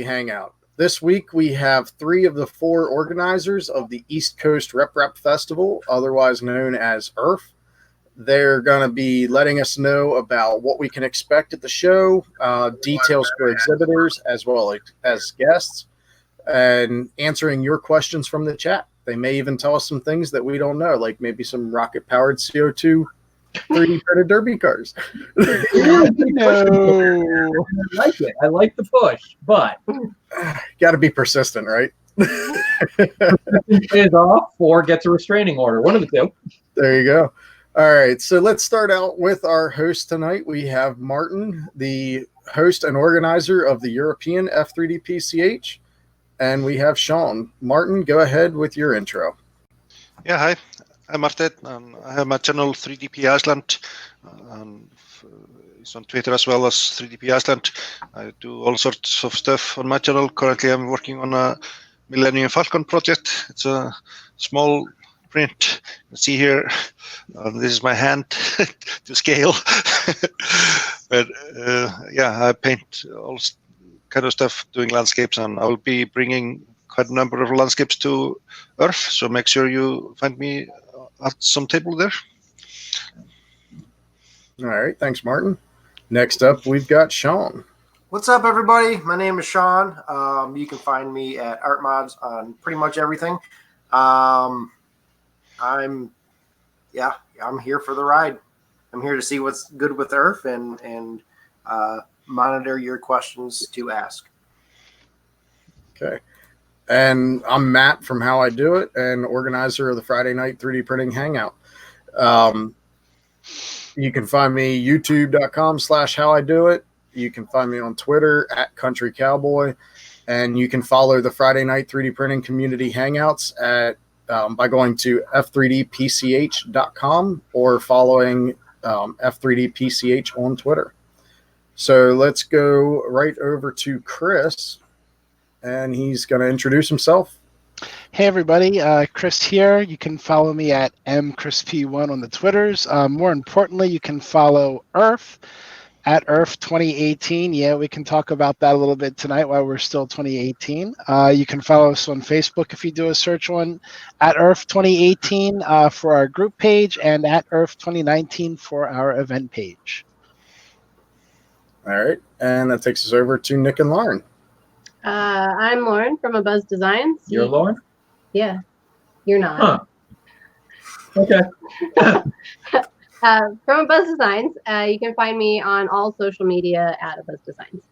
Hangout. This week we have 3 of the 4 organizers of the East Coast Rep Festival, otherwise known as ERF. They're going to be letting us know about what we can expect at the show, details for exhibitors as well as guests, and answering your questions from the chat. They may even tell us some things that we don't know, like maybe some rocket-powered CO2 3D printed derby cars. No. I like it. I like the push, but got to be persistent, right? Is off or gets a restraining order. One of the two. There you go. All right, so let's start out with our host tonight. We have Martin, the host and organizer of the European F3DPCH, and we have Sean. Martin, go ahead with your intro. Yeah, hi. I'm Martin. I have my channel 3DP Iceland. It's on Twitter as well as 3DP Iceland. I do all sorts of stuff on my channel. Currently, I'm working on a Millennium Falcon project. It's a small print. You can see here, this is my hand to scale. But yeah, I paint all kind of stuff doing landscapes, and I will be bringing quite a number of landscapes to Earth. So make sure you find me at some table there. All right, thanks, Martin. Next up, we've got Sean. What's up, everybody? My name is Sean. You can find me at Art Mods on pretty much everything. I'm here for the ride. I'm here to see what's good with Earth and monitor your questions to ask. Okay. And I'm Matt from How I Do It and organizer of the Friday Night 3D Printing Hangout. You can find me youtube.com/howIdoit. You can find me on Twitter @Country Cowboy, and you can follow the Friday Night 3D Printing Community Hangouts by going to F3DPCH.com or following F3DPCH on Twitter. So let's go right over to Chris, and he's going to introduce himself. Hey everybody, Chris here. You can follow me at mchrisp1 on the Twitters. More importantly, you can follow ERF at ERF 2018. Yeah, we can talk about that a little bit tonight while we're still 2018. You can follow us on Facebook if you do a search on at ERF 2018 for our group page and at ERF 2019 for our event page. All right, and that takes us over to Nick and Lauren. I'm Lauren from Abuzz Designs. You're Lauren? Yeah, you're not. Huh. Okay. From Abuzz Designs, you can find me on all social media at Abuzz Designs.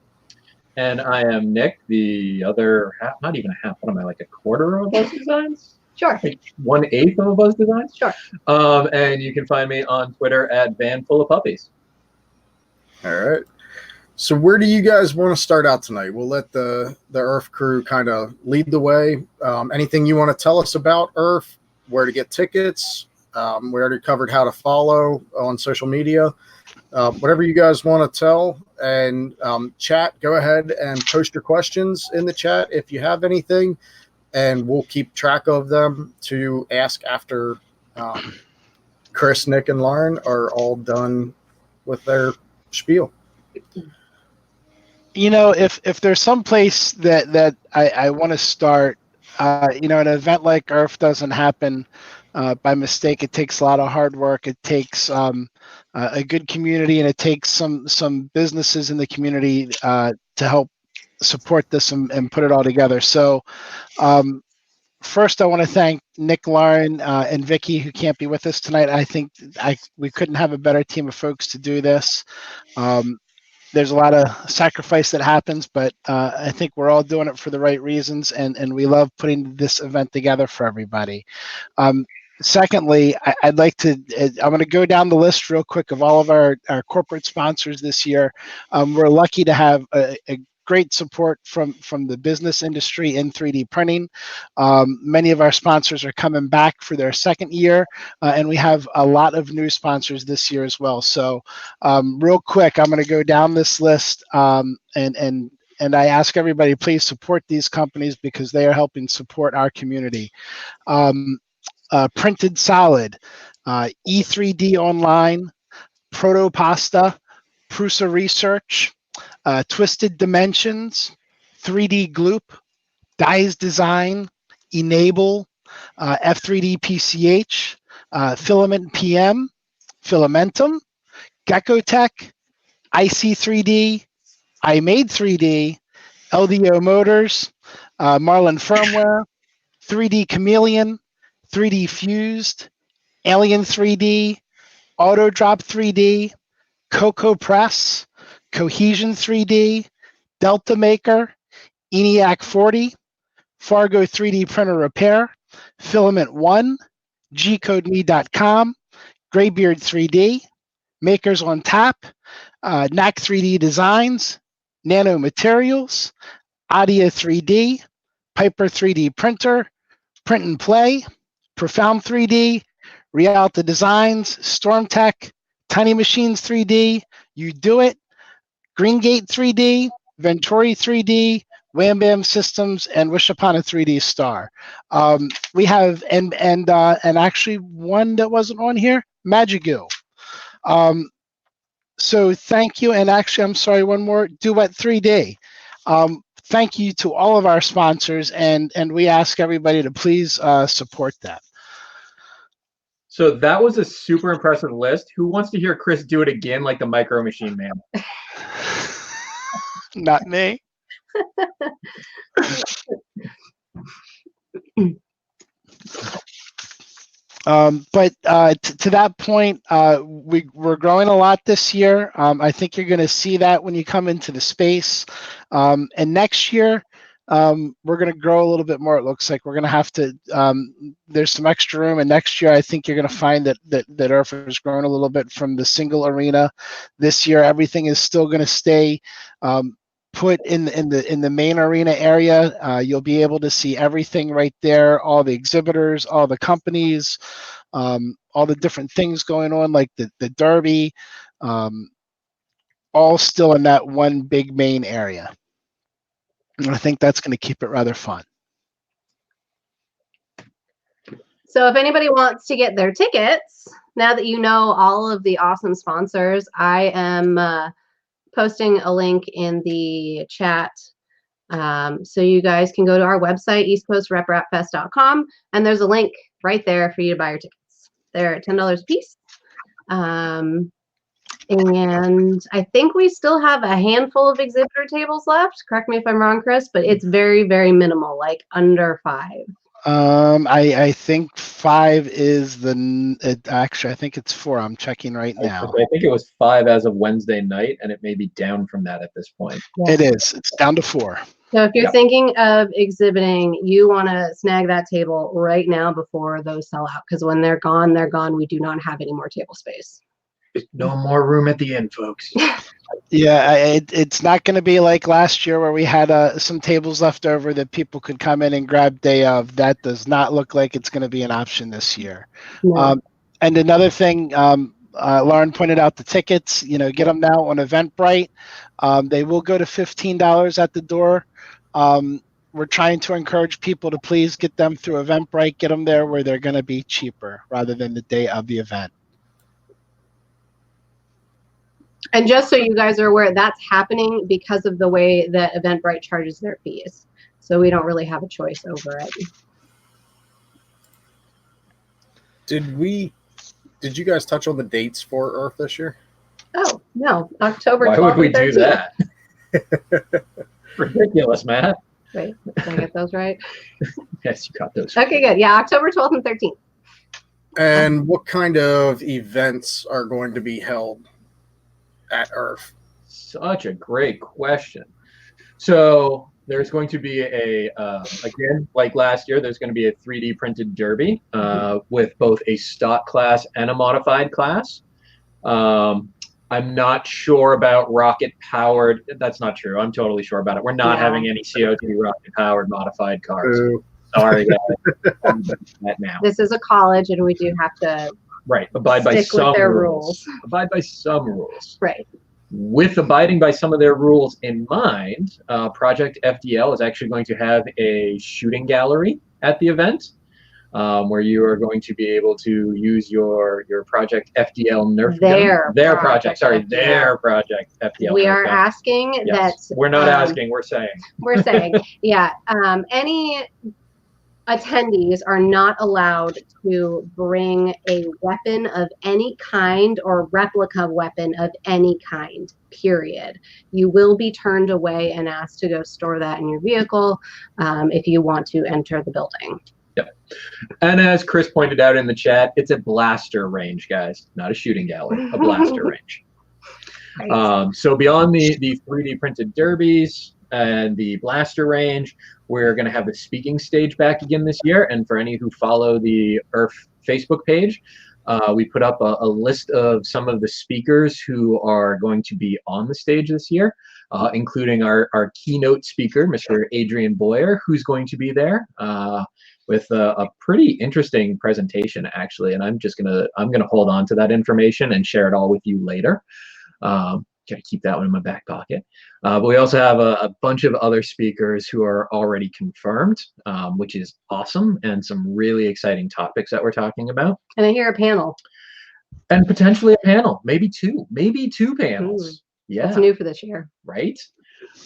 And I am Nick, the other half, not even a half, what am I, like a quarter of Abuzz Designs? Sure. Like 1/8 of Abuzz Designs? Sure. And you can find me on Twitter at VanFullOfPuppies. All right. So where do you guys want to start out tonight? We'll let the ERF crew kind of lead the way. Anything you want to tell us about ERF, where to get tickets? We already covered how to follow on social media. Whatever you guys want to tell. And chat, go ahead and post your questions in the chat if you have anything. And we'll keep track of them to ask after Chris, Nick, and Lauren are all done with their spiel. You know, if there's some place that I want to start, an event like ERF doesn't happen by mistake. It takes a lot of hard work. It takes a good community, and it takes some businesses in the community to help support this and put it all together. So first, I want to thank Nick, Lauren, and Vicky, who can't be with us tonight. I think we couldn't have a better team of folks to do this. There's a lot of sacrifice that happens, but I think we're all doing it for the right reasons, and we love putting this event together for everybody. Secondly, I'm going to go down the list real quick of all of our corporate sponsors this year. We're lucky to have a great support from the business industry in 3D printing. Many of our sponsors are coming back for their second year, and we have a lot of new sponsors this year as well. So real quick, I'm going to go down this list, and I ask everybody, please support these companies because they are helping support our community. Printed Solid, E3D Online, Protopasta, Prusa Research, Twisted Dimensions, 3D Gloop, Dies Design, Enable, F3DPCH, Filament PM, Filamentum, Geckotech, IC3D, iMade3D, LDO Motors, Marlin Firmware, 3D Chameleon, 3D Fused, Alien 3D, Autodrop 3D, Coco Press, Cohesion 3D, Delta Maker, ENIAC 40, Fargo 3D Printer Repair, Filament 1, GCodeMe.com, Graybeard 3D, Makers on Tap, NAC 3D Designs, Nano Materials, Audio 3D, Piper 3D Printer, Print and Play, Profound 3D, Rialta Designs, Stormtech, Tiny Machines 3D, You Do It, Greengate 3D, Venturi 3D, Wham Bam Systems, and Wish Upon a 3D Star. We have and actually one that wasn't on here, Magigoo. So thank you, and actually I'm sorry, one more, Duet 3D. Thank you to all of our sponsors, and we ask everybody to please support that. So that was a super impressive list. Who wants to hear Chris do it again like the Micro Machine Man? Not me. But to that point, we're growing a lot this year. I think you're going to see that when you come into the space. And next year, we're going to grow a little bit more. It looks like we're going to have to. There's some extra room, and next year I think you're going to find that ERF has grown a little bit from the single arena. This year, everything is still going to stay put in the main arena area. You'll be able to see everything right there, all the exhibitors, all the companies, all the different things going on, like the derby, all still in that one big main area. And I think that's going to keep it rather fun. So if anybody wants to get their tickets, now that you know all of the awesome sponsors, I am posting a link in the chat, so you guys can go to our website, eastcoastrepratfest.com, and there's a link right there for you to buy your tickets. They're $10 a piece. And I think we still have a handful of exhibitor tables left. Correct me if I'm wrong, Chris, but it's very, very minimal, like under 5. I think 5 is actually, I think it's 4. I'm checking right now. I think it was 5 as of Wednesday night, and it may be down from that at this point. Yeah. It is. It's down to 4. So if you're thinking of exhibiting, you want to snag that table right now before those sell out, because when they're gone, they're gone. We do not have any more table space. No more room at the end, folks. Yeah, it's not going to be like last year where we had some tables left over that people could come in and grab day of. That does not look like it's going to be an option this year. No. And another thing, Lauren pointed out the tickets. Get them now on Eventbrite. They will go to $15 at the door. We're trying to encourage people to please get them through Eventbrite. Get them there where they're going to be cheaper rather than the day of the event. And just so you guys are aware, that's happening because of the way that Eventbrite charges their fees. So we don't really have a choice over it. Did you guys touch on the dates for ERF this year? Oh, no. October 12th. Why would we do 13th. that? Ridiculous, Matt. Wait, did I get those right? Yes, you got those. Okay, good. Yeah, October 12th and 13th. And what kind of events are going to be held at ERF? Such a great question. So there's going to be again, like last year, there's going to be a 3D printed derby with both a stock class and a modified class. I'm not sure about rocket powered. That's not true. I'm totally sure about it. We're not having any CO2 rocket powered modified cars. Sorry, guys. Now. This is a college, and we do have to abide by stick with some their rules. Abide by some rules. Right. With abiding by some of their rules in mind, Project FDL is actually going to have a shooting gallery at the event. where you are going to be able to use your project FDL Nerf gun. Their Project. Sorry, their project FDL. We Nerf are gun. asking Yes. that. We're not asking. We're saying. We're saying, yeah. Any attendees are not allowed to bring a weapon of any kind or replica weapon of any kind, period. You will be turned away and asked to go store that in your vehicle if you want to enter the building. Yep. And as Chris pointed out in the chat, it's a blaster range, guys, not a shooting gallery, a blaster range. Right. So beyond the 3D printed derbies and the blaster range, we're going to have the speaking stage back again this year. And for any who follow the ERF Facebook page, we put up a list of some of the speakers who are going to be on the stage this year, including our keynote speaker, Mr. Adrian Boyer, who's going to be there with a pretty interesting presentation, actually. And I'm gonna hold on to that information and share it all with you later. Gotta keep that one in my back pocket. But we also have a bunch of other speakers who are already confirmed, which is awesome, and some really exciting topics that we're talking about. And I hear a panel. And potentially a panel, maybe two panels. Ooh, yeah, that's new for this year, right?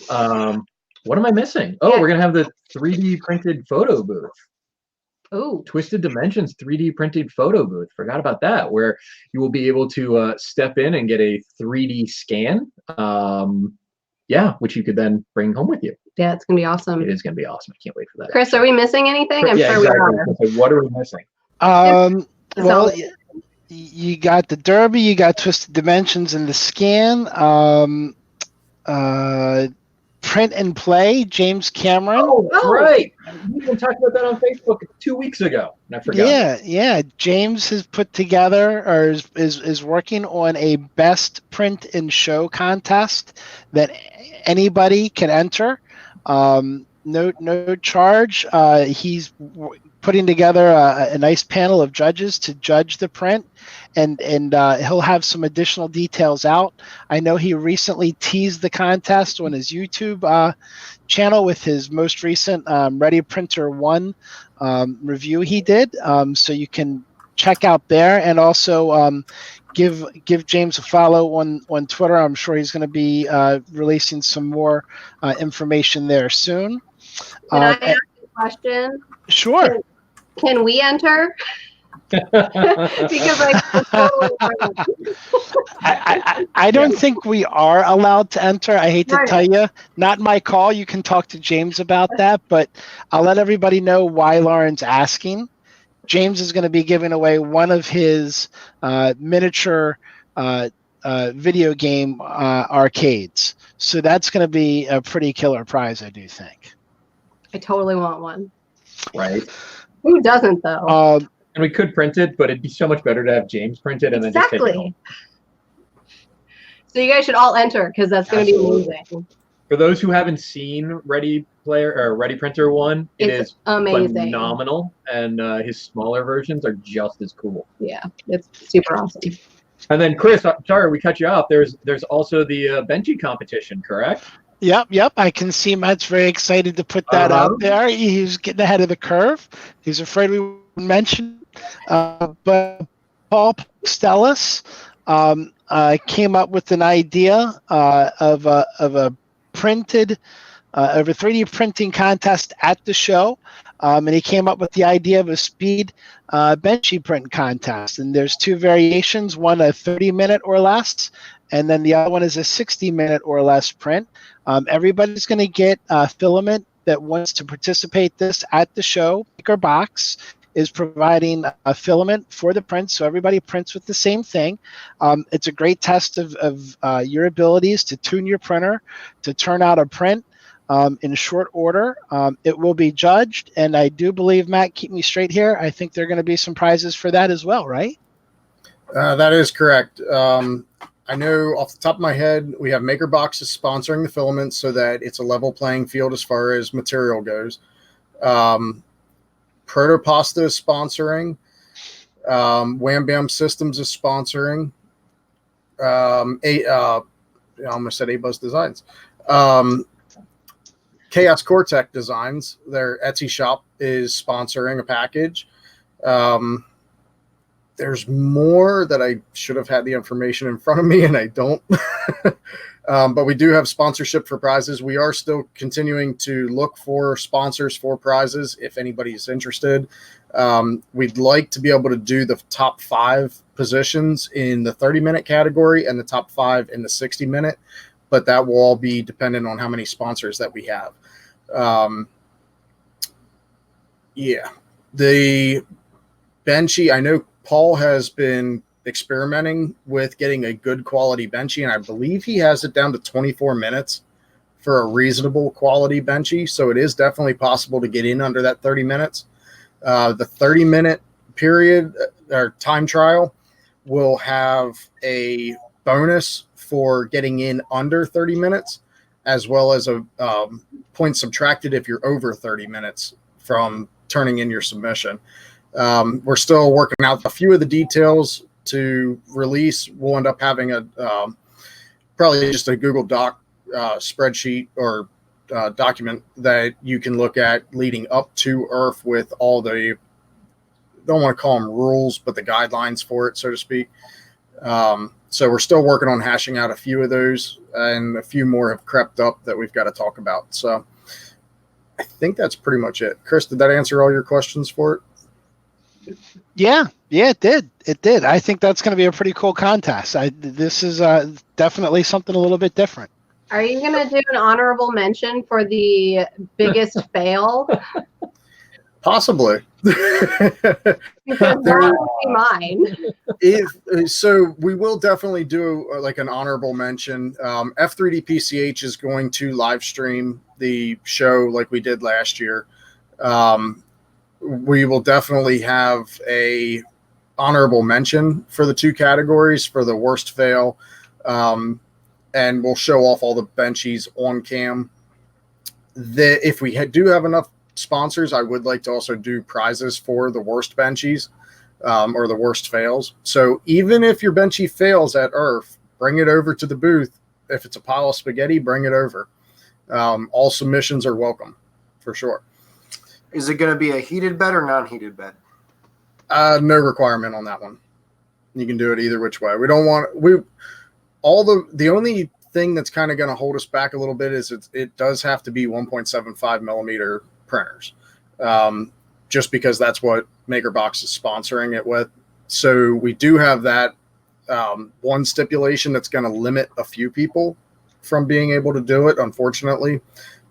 What am I missing? Oh, yeah. We're gonna have the 3D printed photo booth. Oh, Twisted Dimensions 3D printed photo booth. Forgot about that, where you will be able to step in and get a 3D scan. Which you could then bring home with you. Yeah, it's gonna be awesome. It is gonna be awesome. I can't wait for that. Chris, are we missing anything? I'm sure exactly. we are. So what are we missing? Well, you got the Derby, you got Twisted Dimensions and the scan. Print and Play, James Cameron. Oh, that's right. We even talked about that on Facebook 2 weeks ago, and I forgot. Yeah. James has put together, or is working on a best print and show contest that anybody can enter. No charge. He's putting together a nice panel of judges to judge the print, and he'll have some additional details out. I know he recently teased the contest on his YouTube channel with his most recent Ready Printer 1 review he did, so you can check out there, and also give James a follow on Twitter. I'm sure he's going to be releasing some more information there soon. Can I ask a question? Sure. Can we enter? Because I don't think we are allowed to enter. I hate to tell you, not my call. You can talk to James about that, but I'll let everybody know why Lauren's asking. James is going to be giving away one of his miniature video game arcades. So that's going to be a pretty killer prize, I do think. I totally want one. Right. Who doesn't, though? And we could print it, but it'd be so much better to have James print it and then just take it home. So you guys should all enter, because that's going to be amazing. For those who haven't seen Ready Printer 1, it's amazing, phenomenal, and his smaller versions are just as cool. Yeah, it's super awesome. And then Chris, sorry we cut you off. There's also the Benji competition, correct? Yep. I can see Matt's very excited to put that out there. He's getting ahead of the curve. He's afraid we wouldn't mention. But Paul Stellis came up with an idea of a printed, of a 3D printing contest at the show. And he came up with the idea of a speed Benchy print contest. And there's two variations, one a 30-minute or less, and then the other one is a 60-minute or less print. Everybody's going to get a filament that wants to participate this at the show. Maker Box is providing a filament for the print, so everybody prints with the same thing. It's a great test of your abilities to tune your printer to turn out a print in short order. It will be judged, and I do believe, Matt, keep me straight here, I think there are going to be some prizes for that as well, right? That is correct. I know off the top of my head, we have Maker Boxes sponsoring the filaments so that it's a level playing field as far as material goes. Protopasta is sponsoring. Wham Bam Systems is sponsoring. I almost said A-Buzz Designs. Chaos Cortec Designs, their Etsy shop, is sponsoring a package. There's more that I should have had the information in front of me, and I don't. But we do have sponsorship for prizes. We are still continuing to look for sponsors for prizes if anybody's interested. We'd like to be able to do the top 5 positions in the 30-minute category and the top 5 in the 60-minute, but that will all be dependent on how many sponsors that we have. Yeah. The benchy, I know Paul has been experimenting with getting a good quality benchy, and I believe he has it down to 24 minutes for a reasonable quality benchy. So it is definitely possible to get in under that 30 minutes. The 30-minute period or time trial will have a bonus for getting in under 30 minutes, as well as a point subtracted if you're over 30 minutes from turning in your submission. We're still working out a few of the details to release. We'll end up having a probably just a Google Doc spreadsheet or document that you can look at leading up to IRF with all the, don't want to call them rules, but the guidelines for it, so to speak. So we're still working on hashing out a few of those, and a few more have crept up that we've got to talk about. So I think that's pretty much it. Chris, did that answer all your questions for it? Yeah, it did. It did. I think that's going to be a pretty cool contest. This is definitely something a little bit different. Are you going to do an honorable mention for the biggest fail? Possibly. Because that would be mine. So we will definitely do like an honorable mention. F3DPCH is going to live stream the show like we did last year. We will definitely have a honorable mention for the 2 categories for the worst fail. And we'll show off all the benchies on cam. If we do have enough sponsors, I would like to also do prizes for the worst benchies or the worst fails. So even if your benchy fails at IRF, bring it over to the booth. If it's a pile of spaghetti, bring it over. All submissions are welcome, for sure. Is it going to be a heated bed or non-heated bed? No requirement on that one. You can do it either which way. We don't want the only thing that's kind of going to hold us back a little bit is it does have to be 1.75 millimeter printers, just because that's what MakerBox is sponsoring it with. So we do have that one stipulation that's going to limit a few people from being able to do it, unfortunately.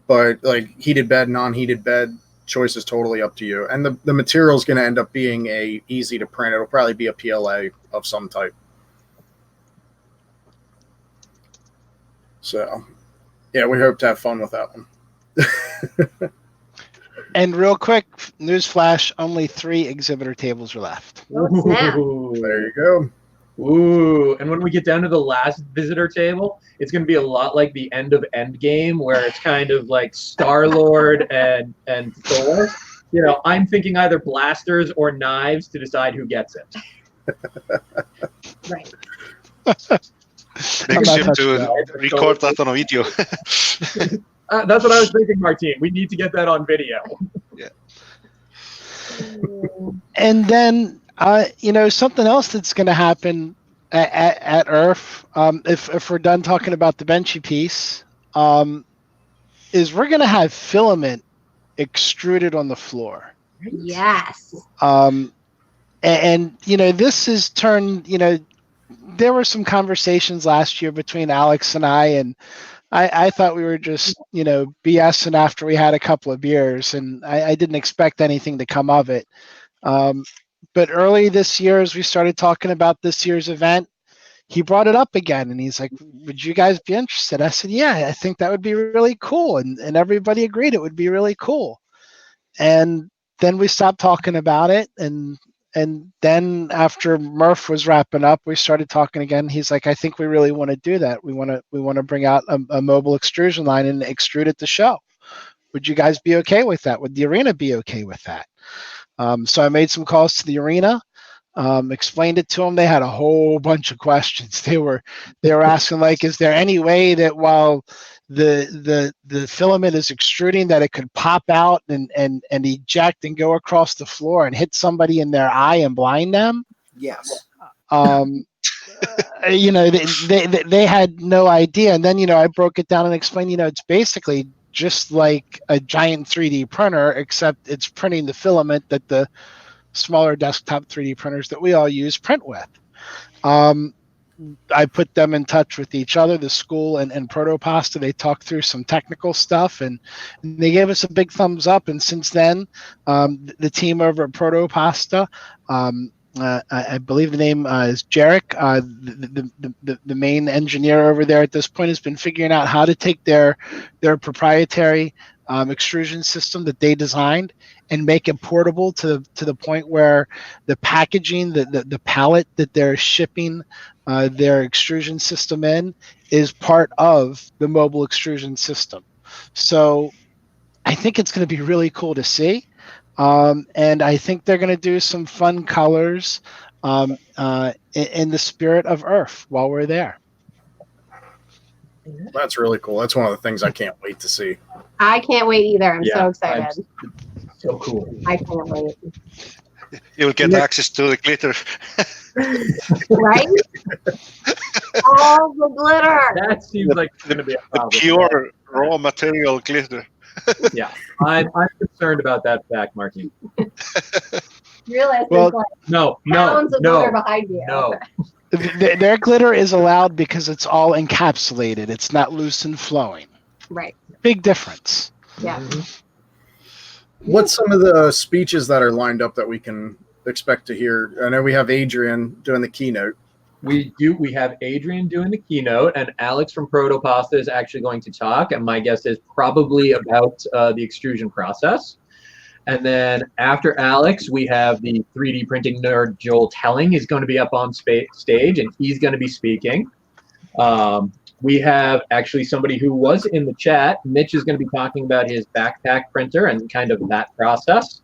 But like heated bed, non-heated bed, choice is totally up to you. And the material is going to end up being easy to print. It'll probably be a PLA of some type. So, yeah, we hope to have fun with that one. And real quick, newsflash, only 3 exhibitor tables are left. Oh, snap. There you go. Ooh, and when we get down to the last visitor table, it's going to be a lot like the end of Endgame, where it's kind of like Star-Lord and Thor. You know, I'm thinking either blasters or knives to decide who gets it. Right. Make sure to record that on a video. That's what I was thinking, Martine. We need to get that on video. Yeah. And then, something else that's going to happen at IRF, if we're done talking about the benchy piece, is we're going to have filament extruded on the floor. Yes. And this has turned, there were some conversations last year between Alex and I thought we were just, BSing after we had a couple of beers, and I didn't expect anything to come of it. But early this year, as we started talking about this year's event, he brought it up again, and he's like, would you guys be interested? I said, yeah, I think that would be really cool. And everybody agreed it would be really cool. And then we stopped talking about it. And then after Murph was wrapping up, we started talking again. He's like, I think we really want to do that. We want to bring out a mobile extrusion line and extrude at the show. Would you guys be okay with that? Would the arena be okay with that? So I made some calls to the arena. explained it to them. They had a whole bunch of questions. They were asking, like, is there any way that while the filament is extruding that it could pop out and eject and go across the floor and hit somebody in their eye and blind them? Yes. They had no idea. And then, I broke it down and explained, it's basically just like a giant 3D printer, except it's printing the filament that the smaller desktop 3D printers that we all use print with. I put them in touch with each other, the school and Protopasta. They talked through some technical stuff, and they gave us a big thumbs up. And since then, the team over at Protopasta, I believe the name is Jarek, the main engineer over there at this point, has been figuring out how to take their proprietary extrusion system that they designed and make it portable to the point where the packaging, the pallet that they're shipping their extrusion system in is part of the mobile extrusion system. So I think it's going to be really cool to see. And I think they're going to do some fun colors in the spirit of Earth while we're there. That's really cool. That's one of the things I can't wait to see. I can't wait either. I'm so excited. So cool. I can't wait. You will get access to the glitter. Right? All the glitter. That seems like it's going to be a The problem. pure raw material glitter. Yeah, I'm concerned about that fact, Martin. Realize Well, there's like No, pounds of glitter behind you. no. Their glitter is allowed because it's all encapsulated. It's not loose and flowing. Right. Big difference. Yeah. What's some of the speeches that are lined up that we can expect to hear? I know we have Adrian doing the keynote. We do. We have Adrian doing the keynote, and Alex from Protopasta is actually going to talk. And my guess is probably about the extrusion process. And then after Alex, we have the 3D printing nerd Joel Telling is going to be up on stage, and he's going to be speaking. We have actually somebody who was in the chat. Mitch is going to be talking about his backpack printer and kind of that process.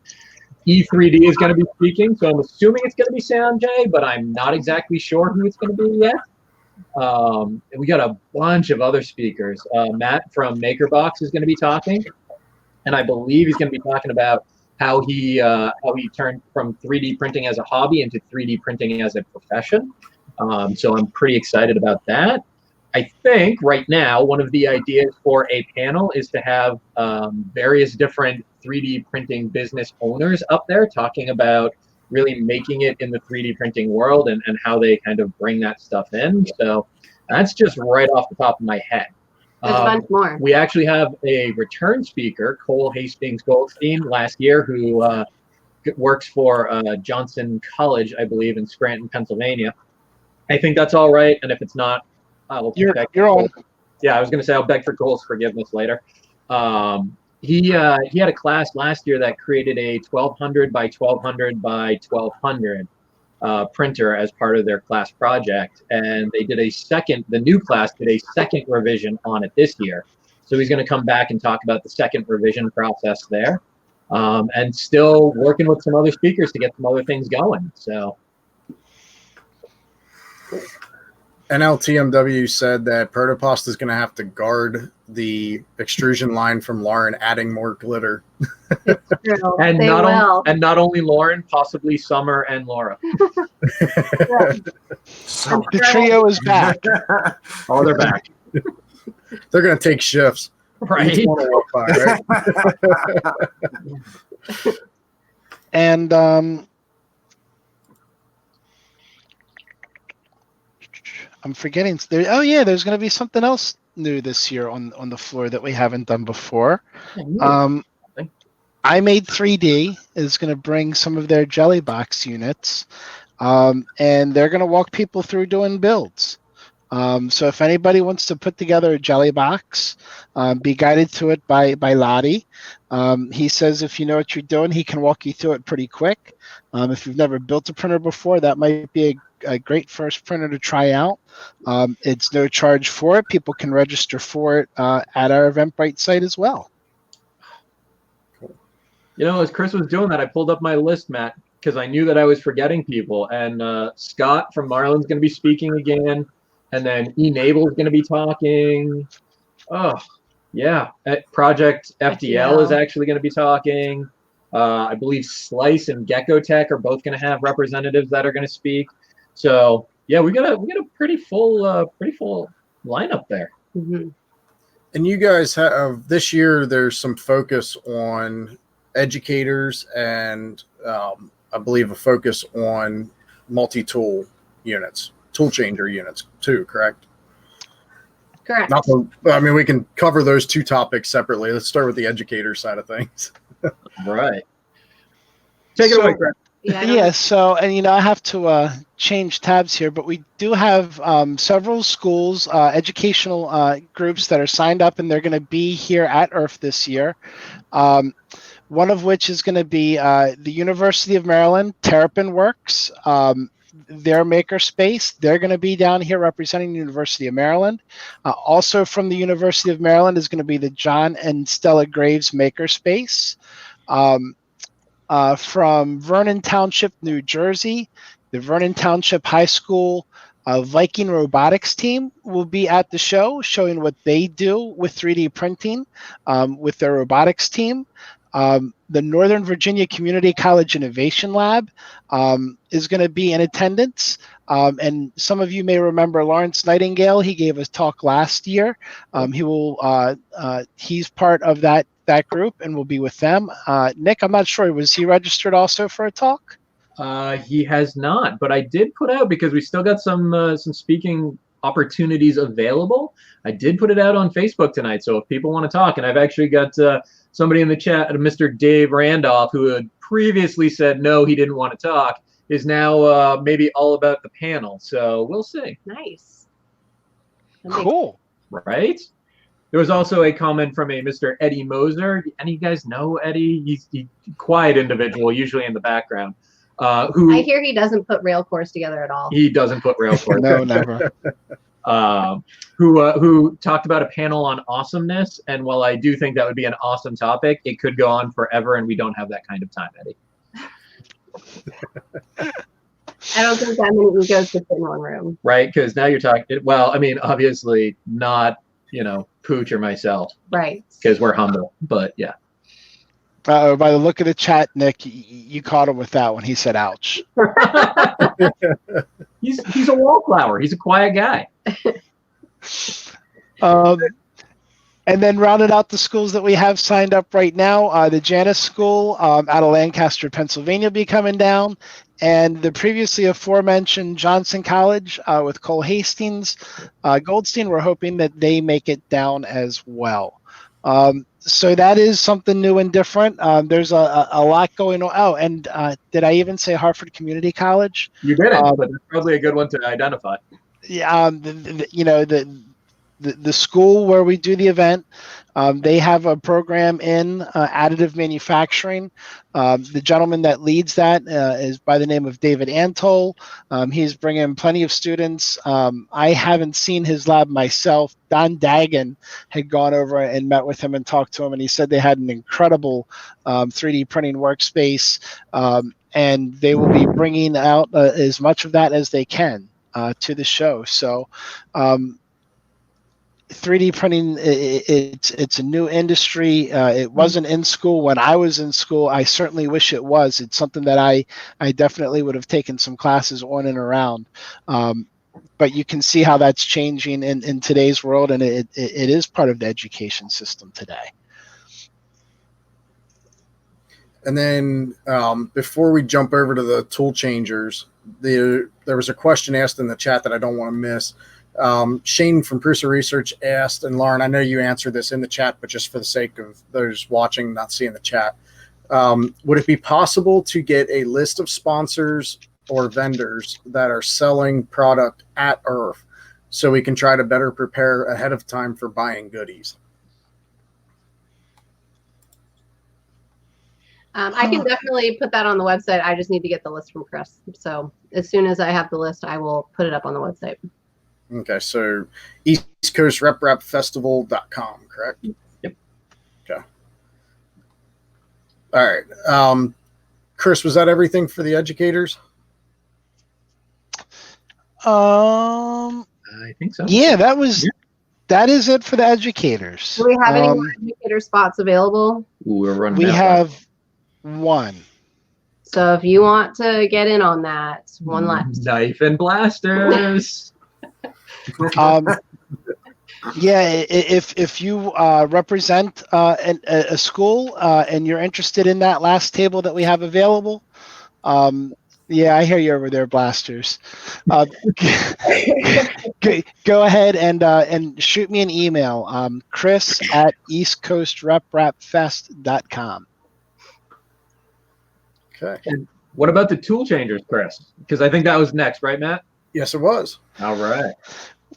E3D is going to be speaking, so I'm assuming it's going to be Sanjay, but I'm not exactly sure who it's going to be yet. And we got a bunch of other speakers. Matt from MakerBox is going to be talking, and I believe he's going to be talking about how he turned from 3D printing as a hobby into 3D printing as a profession. So I'm pretty excited about that. I think right now one of the ideas for a panel is to have various different 3D printing business owners up there talking about really making it in the 3D printing world and how they kind of bring that stuff in. So that's just right off the top of my head. There's a bunch more. We actually have a return speaker, Cole Hastings Goldstein, last year, who works for Johnson College, I believe, in Scranton, Pennsylvania. I think that's all right, and if it's not, I'll beg You're on. Yeah, I was going to say I'll beg for Cole's forgiveness later. He had a class last year that created a 1200 by 1200 by 1200 printer as part of their class project, and they did the new class did a second revision on it this year. So he's going to come back and talk about the second revision process there, and still working with some other speakers to get some other things going. So. NLTMW said that Protopasta is going to have to guard the extrusion line from Lauren adding more glitter. True. And They will. not only Lauren, possibly Summer and Laura. The trio is back. Oh, they're back. They're going to take shifts. Right. Each one will walk by, right? And I'm forgetting. There's going to be something else new this year on the floor that we haven't done before. I Made 3D is going to bring some of their jelly box units, and they're going to walk people through doing builds. So if anybody wants to put together a jelly box, be guided through it by Lottie. He says if you know what you're doing, he can walk you through it pretty quick. If you've never built a printer before, that might be a great first printer to try out. It's no charge for it. People can register for it at our Eventbrite site as well. You know, as Chris was doing that, I pulled up my list, Matt. because I knew that I was forgetting people. And Scott from Marlin's going to be speaking again, and then E-Naval is going to be talking. Oh, yeah. Project FDL is actually going to be talking. I believe Slice and Gecko Tech are both going to have representatives that are going to speak. So yeah, we got a pretty full lineup there. Mm-hmm. And you guys have this year. There's some focus on educators, and I believe a focus on multi-tool units, tool changer units too. Correct? Correct. I mean, we can cover those two topics separately. Let's start with the educator side of things. Right. Take it away, Chris. Yeah, so, and I have to change tabs here, but we do have several schools, educational groups that are signed up, and they're going to be here at IRF this year. One of which is going to be the University of Maryland, Terrapin Works, their makerspace. They're going to be down here representing the University of Maryland. Also from the University of Maryland is going to be the John and Stella Graves makerspace. From Vernon Township, New Jersey, the Vernon Township High School Viking robotics team will be at the show, showing what they do with 3D printing with their robotics team. The Northern Virginia Community College Innovation Lab is going to be in attendance. And some of you may remember Lawrence Nightingale. He gave a talk last year. He's part of that group and will be with them. Nick, I'm not sure. Was he registered also for a talk? He has not, but I did put out, because we still got some speaking opportunities available. I did put it out on Facebook tonight, so if people want to talk, and I've actually got somebody in the chat, Mr. Dave Randolph, who had previously said no, he didn't want to talk, is now maybe all about the panel. So we'll see. Nice. Cool. Right? There was also a comment from a Mr. Eddie Moser. Any of you guys know Eddie? He's a quiet individual, usually in the background. Who I hear he doesn't put rail cores together at all. He doesn't put rail cores. No, never. Who talked about a panel on awesomeness, and while I do think that would be an awesome topic, it could go on forever, and we don't have that kind of time, Eddie. I don't think that many egos could fit in one room. Right, because now you're talking. Well, I mean, obviously not, Pooch or myself. Right. Because we're humble, but yeah. By the look of the chat, Nick, you caught him with that one. He said, "Ouch." He's a wallflower. He's a quiet guy. And then rounded out the schools that we have signed up right now, the Janus School out of Lancaster, Pennsylvania will be coming down. And the previously aforementioned Johnson College with Cole Hastings, Goldstein, we're hoping that they make it down as well. So that is something new and different. There's a lot going on. Oh, and did I even say Hartford Community College? You didn't, but it's probably a good one to identify. Yeah, the school where we do the event, they have a program in additive manufacturing. The gentleman that leads that is by the name of David Antol. He's bringing plenty of students. I haven't seen his lab myself. Don Dagan had gone over and met with him and talked to him, and he said they had an incredible 3D printing workspace, and they will be bringing out as much of that as they can to the show. So 3D printing, it's a new industry. It wasn't in school when I was in school. I certainly wish it was. It's something that I definitely would have taken some classes on and around. But you can see how that's changing in today's world, and it is part of the education system today. And then before we jump over to the tool changers, there was a question asked in the chat that I don't want to miss. Shane from Prusa Research asked, and Lauren, I know you answered this in the chat, but just for the sake of those watching not seeing the chat, would it be possible to get a list of sponsors or vendors that are selling product at IRF so we can try to better prepare ahead of time for buying goodies? I can definitely put that on the website. I just need to get the list from Chris. So as soon as I have the list, I will put it up on the website. Okay, so East Coast RepRapFestival.com, correct? Yep. Okay. All right. Chris, was that everything for the educators? I think so. Yeah, that is it for the educators. Do we have any more educator spots available? Ooh, we're running We out. have one. So if you want to get in on that, one left. Knife and blasters. Yeah, if you represent a school and you're interested in that last table that we have available, yeah, I hear you over there, blasters. Go ahead and shoot me an email, chris@eastcoastreprapfest.com. Okay. And what about the tool changers, Chris? Because I think that was next, right, Matt? Yes, it was. All right.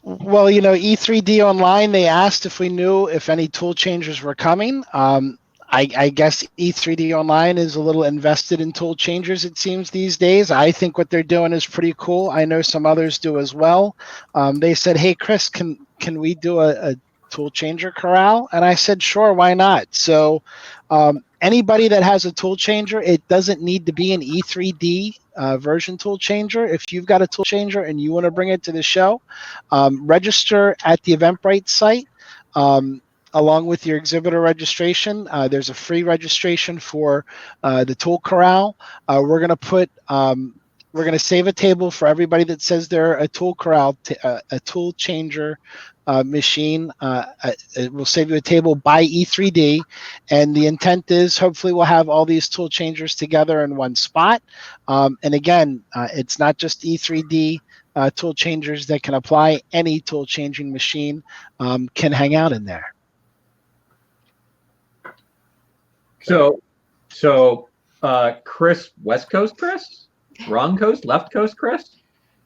Well, E3D Online, they asked if we knew if any tool changers were coming. I guess E3D Online is a little invested in tool changers, it seems, these days. I think what they're doing is pretty cool. I know some others do as well. They said, hey, Chris, can we do a tool changer corral? And I said, sure, why not? So anybody that has a tool changer, it doesn't need to be an E3D version tool changer. If you've got a tool changer and you want to bring it to the show, register at the Eventbrite site. Along with your exhibitor registration, there's a free registration for the tool corral. We're going to save a table for everybody that says they're a tool corral, a tool changer machine. It will save you a table by E3D, and the intent is hopefully we'll have all these tool changers together in one spot. And again, it's not just E3D tool changers that can apply. Any tool changing machine can hang out in there. So, Chris, West Coast Chris, wrong coast, left coast Chris,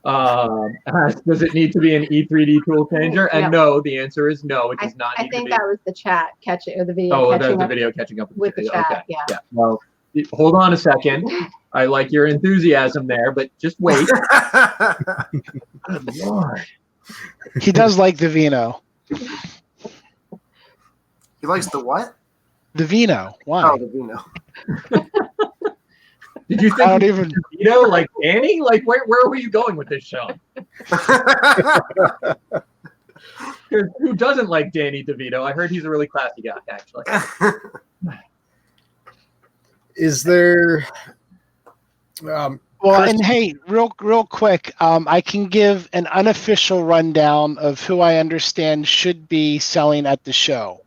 does it need to be an E3D tool changer? And no, the answer is no. It does not. I think that was the chat catching or the video. Oh, that was the video catching up with the chat. Okay. Yeah. Well, hold on a second. I like your enthusiasm there, but just wait. Good Lord. He does like the vino. He likes the what? The vino. Why? Oh, the vino. Did you think I don't even Vito like Danny? Like where were you going with this show? Who doesn't like Danny DeVito? I heard he's a really classy guy, actually. Is there? Well, Chris- and hey, real quick, I can give an unofficial rundown of who I understand should be selling at the show.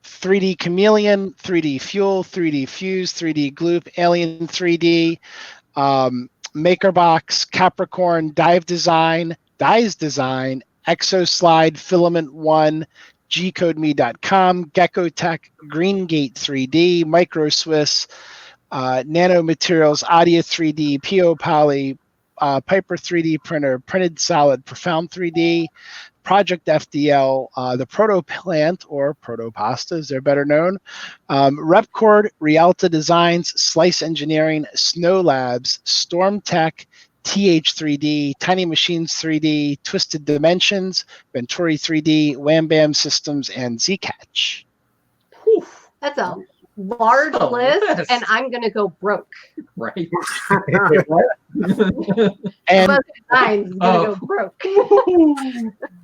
3D Chameleon, 3D Fuel, 3D Fuse, 3D Gloop, Alien 3D, MakerBox, Capricorn, Dive Design, Dies Design, Exoslide, Filament One, GCodeMe.com, Gecko Tech, Greengate 3D, Micro Swiss, Nanomaterials, Audio 3D, PO Poly, Piper 3D printer, Printed Solid, Profound 3D, Project FDL, the Proto Plant, or Proto Pasta as they're better known, Repcord, Rialta Designs, Slice Engineering, Snow Labs, Storm Tech, TH3D, Tiny Machines 3D, Twisted Dimensions, Venturi 3D, Wham Bam Systems, and Zcatch. That's a large list, and I'm gonna go broke. Right. And Mine's gonna go broke.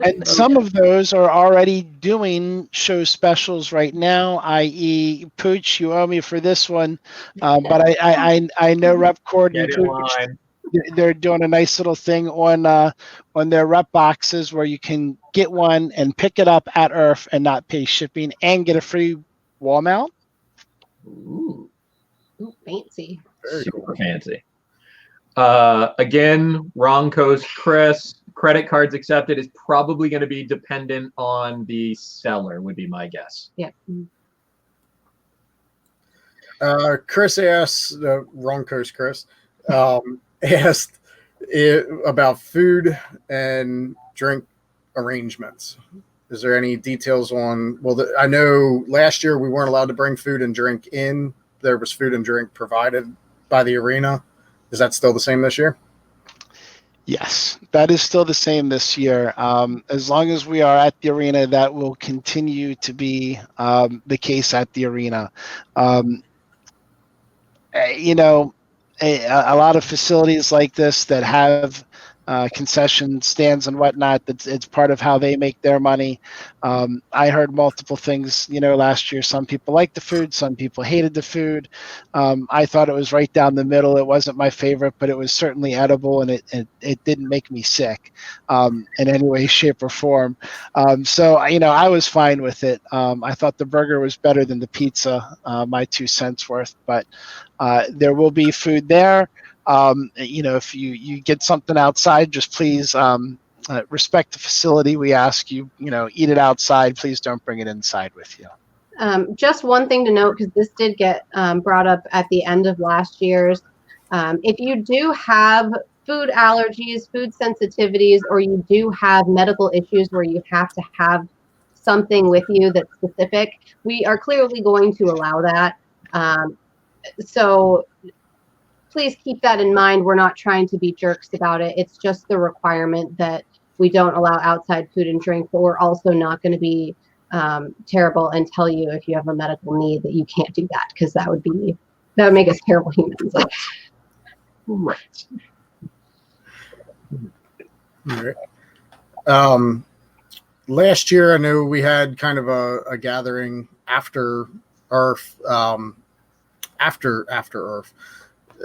And some of those are already doing show specials right now, i.e. Pooch, you owe me for this one. But I know Repcord and Get in Pooch, line. they're doing a nice little thing on their rep boxes where you can get one and pick it up at IRF and not pay shipping and get a free wall mount. Ooh, Ooh, fancy. super fancy. Again, wrong coast, Chris. Credit cards accepted is probably going to be dependent on the seller, would be my guess. Yep. Chris asked, wrong coast, Chris, asked about food and drink arrangements. Is there any details on, well, I know last year we weren't allowed to bring food and drink in. There was food and drink provided by the arena. Is that still the same this year? Yes, that is still the same this year. As long as we are at the arena, that will continue to be the case at the arena. you know, a lot of facilities like this that have concession stands and whatnot, it's part of how they make their money. I heard multiple things, last year. Some people liked the food, some people hated the food. I thought it was right down the middle. It wasn't my favorite, but it was certainly edible, and it didn't make me sick in any way, shape, or form. So I was fine with it. I thought the burger was better than the pizza, my 2 cents worth, but there will be food there. If you get something outside, just please respect the facility. We ask you, eat it outside. Please don't bring it inside with you. Just one thing to note, because this did get brought up at the end of last year's. If you do have food allergies, food sensitivities, or you do have medical issues where you have to have something with you that's specific, we are clearly going to allow that. So please keep that in mind. We're not trying to be jerks about it. It's just the requirement that we don't allow outside food and drink, but we're also not going to be terrible and tell you if you have a medical need that you can't do that, because that would make us terrible humans. Right. All right. Last year, I know we had kind of a gathering after Earth. After Earth,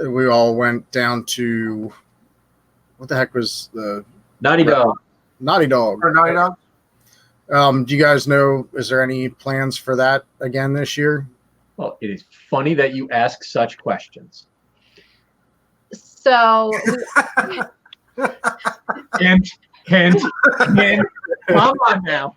we all went down to, what the heck was the Naughty Dog. Naughty Dog. Or Naughty Dog? Do you guys know, is there any plans for that again this year? Well, it is funny that you ask such questions. So Hint. Come on now.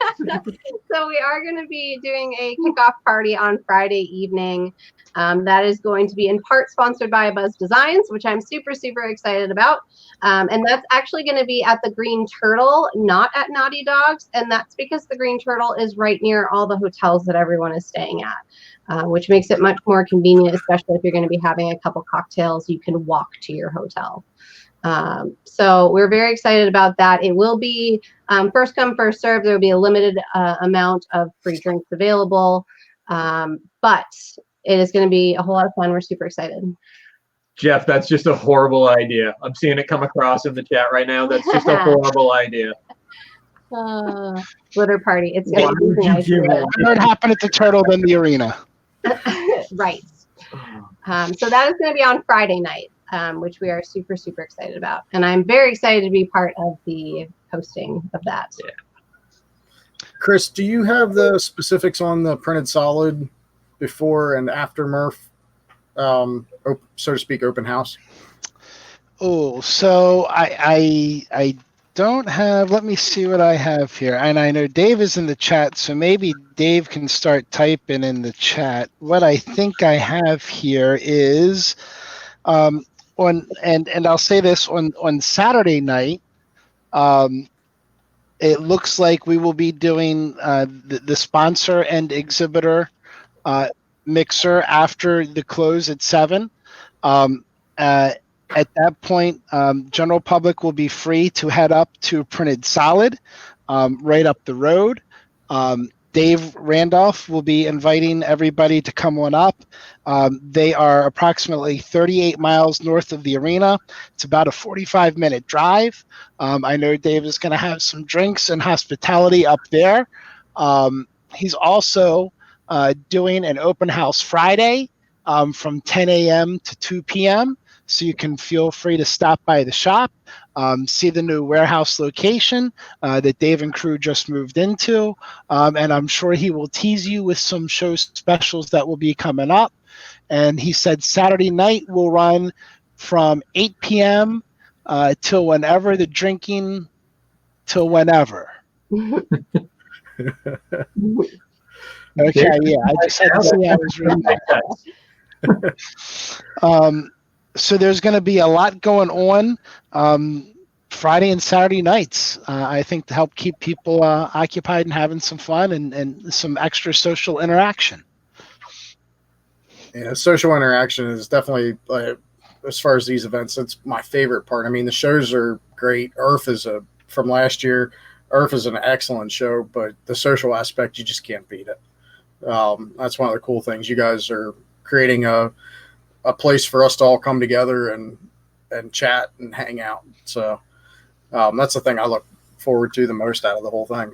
So we are going to be doing a kickoff party on Friday evening. That is going to be in part sponsored by Buzz Designs, which I'm super, super excited about. And that's actually going to be at the Green Turtle, not at Naughty Dogs. And that's because the Green Turtle is right near all the hotels that everyone is staying at, which makes it much more convenient, especially if you're going to be having a couple cocktails. You can walk to your hotel. So we're very excited about that. It will be first come, first serve. There will be a limited amount of free drinks available, but it is going to be a whole lot of fun. We're super excited. Jeff, that's just a horrible idea. I'm seeing it come across in the chat right now. That's just a horrible idea. Glitter party. It's going to be nice. What happened at the Turtle than the arena? Right. So that is going to be on Friday night, which we are super, super excited about. And I'm very excited to be part of the hosting of that. Yeah. Chris, do you have the specifics on the printed solid before and after Murph, so to speak, open house? Oh, so I don't have, let me see what I have here. And I know Dave is in the chat, so maybe Dave can start typing in the chat. What I think I have here is and I'll say this, on Saturday night, it looks like we will be doing the sponsor and exhibitor mixer after the close at 7. At that point, general public will be free to head up to Printed Solid right up the road. Dave Randolph will be inviting everybody to come on up. They are approximately 38 miles north of the arena. It's about a 45-minute drive. I know Dave is going to have some drinks and hospitality up there. He's also doing an open house Friday from 10 a.m. to 2 p.m. So you can feel free to stop by the shop, see the new warehouse location that Dave and crew just moved into. And I'm sure he will tease you with some show specials that will be coming up. And he said Saturday night will run from 8 p.m. Till whenever the drinking, till whenever. Okay, yeah, I just had to see I was reading that. So there's going to be a lot going on Friday and Saturday nights, I think, to help keep people occupied and having some fun and some extra social interaction. Yeah, social interaction is definitely, as far as these events, it's my favorite part. I mean, the shows are great. Earth is from last year. Earth is an excellent show, but the social aspect, you just can't beat it. That's one of the cool things. You guys are creating a a place for us to all come together and chat and hang out. So that's the thing I look forward to the most out of the whole thing.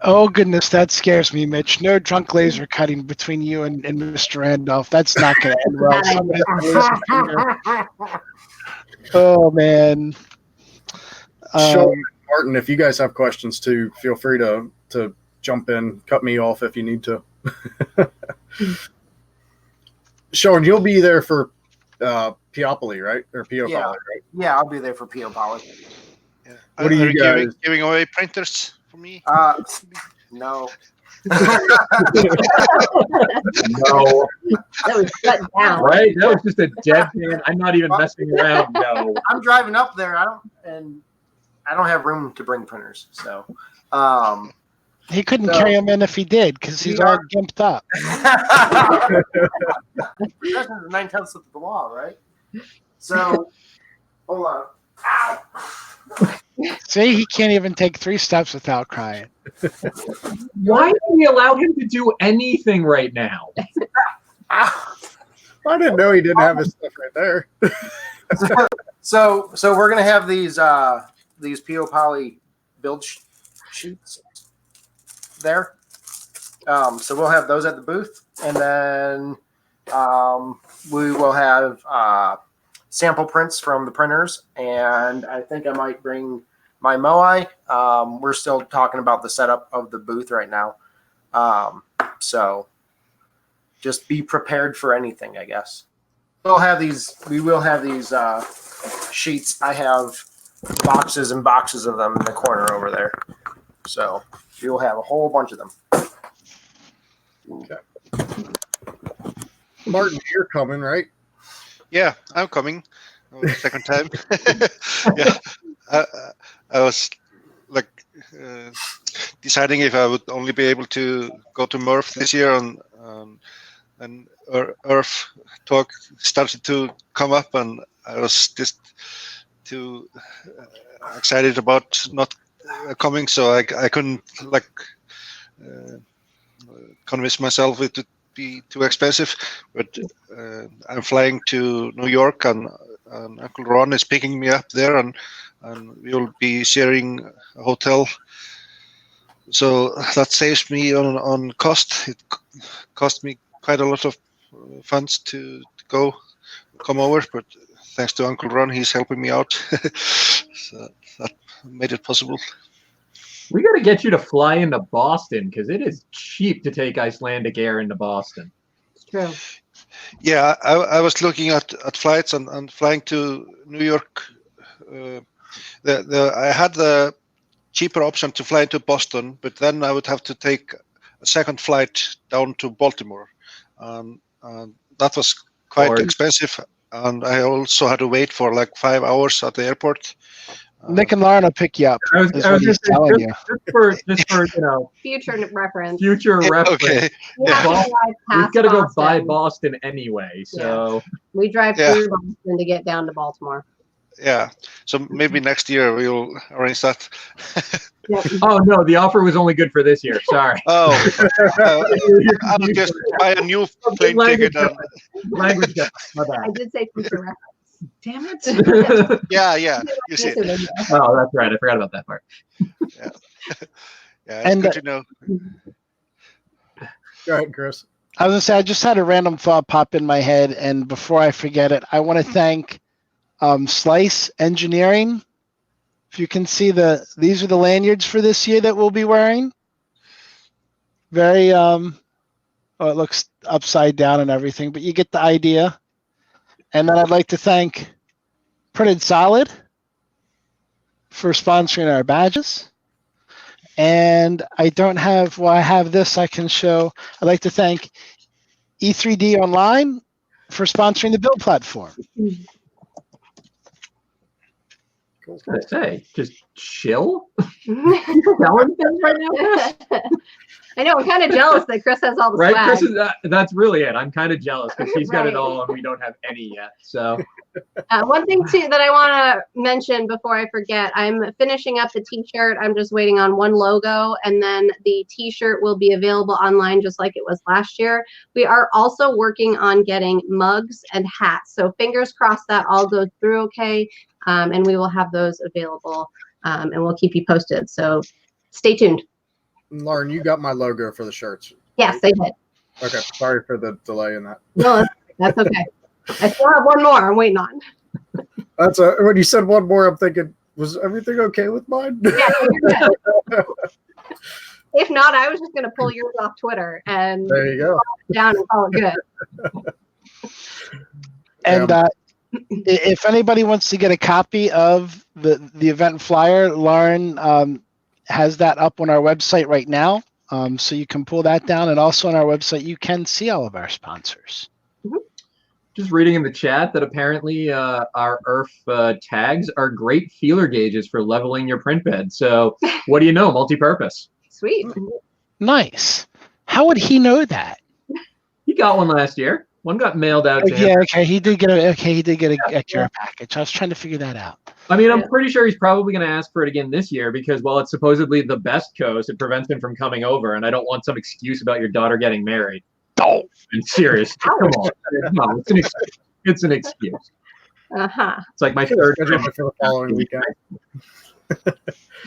Oh, goodness, that scares me, Mitch. No drunk laser cutting between you and Mr. Randolph. That's not going to end well. Somebody's gonna lose a finger. Oh, man. Sean and Martin, if you guys have questions too, feel free to jump in, cut me off if you need to. Sean, you'll be there for Peopoly, right? Or Peopoly, Yeah. right? Yeah, I'll be there for Peopoly. Yeah. What are you guys giving away printers for me? No. No, That was shut down. right? That was just a dead man. I'm not even messing around. No. I'm driving up there. I don't have room to bring printers, so He couldn't So- carry him in if he did because he's We all are- gimped up. That's 9/10 of the law, right? So hold on. Ow. See, he can't even take 3 steps without crying. Why do we allow him to do anything right now? Ow. I didn't know he didn't have his stuff right there. So we're gonna have these Peopoly build sheets there. So we'll have those at the booth, and then we will have sample prints from the printers, and I think I might bring my Moai. We're still talking about the setup of the booth right now, so just be prepared for anything, I guess. We will have these sheets. I have boxes and boxes of them in the corner over there, so you'll have a whole bunch of them. Martin, you're coming, right? Yeah, I'm coming. Second time. Yeah, I was like deciding if I would only be able to go to Murph this year, and Earth talk started to come up, and I was just too excited about not coming, so I couldn't convince myself it would be too expensive. But I'm flying to New York, and Uncle Ron is picking me up there, and we'll be sharing a hotel. So that saves me on cost. It cost me quite a lot of funds to come over, but thanks to Uncle Ron, he's helping me out. So that made it possible. We got to get you to fly into Boston because it is cheap to take Icelandic Air into Boston. It's true. Yeah, I was looking at flights and flying to New York. I had the cheaper option to fly to Boston, but then I would have to take a second flight down to Baltimore. And that was quite expensive. And I also had to wait for like 5 hours at the airport. Nick and Lauren will pick you up. I was Is what he's just saying, telling you. just for Future reference. future reference. Okay. We have to drive We've past got to go by Boston. Boston anyway, so We drive Yeah. through Boston to get down to Baltimore. Yeah. So maybe next year we'll arrange that. oh no, the offer was only good for this year. Sorry. Oh, I'll just buy a new plane ticket. Language. My I bad. did say future reference. Damn it. Yeah. You see. Oh, that's right. I forgot about that part. Yeah, it's And, good to know. Go ahead, Chris. I was gonna say I just had a random thought pop in my head, and before I forget it, I want to thank Slice Engineering. If you can see these are the lanyards for this year that we'll be wearing. Very it looks upside down and everything, but you get the idea. And then I'd like to thank Printed Solid for sponsoring our badges. And I have this I can show. I'd like to thank E3D Online for sponsoring the build platform. I was gonna say, just chill. Selling things right now, Chris? I know. I'm kind of jealous that Chris has all the Right, swag. Chris is. That's really it. I'm kind of jealous because she's got it Right. all and we don't have any yet. So One thing too that I want to mention before I forget, I'm finishing up the t-shirt. I'm just waiting on one logo, and then the t-shirt will be available online just like it was last year. We are also working on getting mugs and hats, so fingers crossed that all goes through okay, and we will have those available, and we'll keep you posted, so stay tuned. Lauren, you got my logo for the shirts. Yes, right? I did. Okay, sorry for the delay in that. No, that's okay. I still have one more I'm waiting on. That's when you said one more, I'm thinking, was everything okay with mine? Yeah, you're good. If not, I was just going to pull yours off Twitter and There you go. down and call it good. And if anybody wants to get a copy of the event flyer, Lauren has that up on our website right now. So you can pull that down. And also on our website, you can see all of our sponsors. Just reading in the chat that apparently our ERF tags are great feeler gauges for leveling your print bed. So what do you know? Multi-purpose. Sweet. Nice. How would he know that? He got one last year. One got mailed out to him. Yeah, okay. He did get a care package. I was trying to figure that out. I mean, I'm pretty sure he's probably going to ask for it again this year because, well, it's supposedly the best coast. It prevents him from coming over, and I don't want some excuse about your daughter getting married. Oh, I'm serious. Come on. No, it's an excuse. It's an excuse. Uh-huh. It's like my third Schedule it for the following weekend.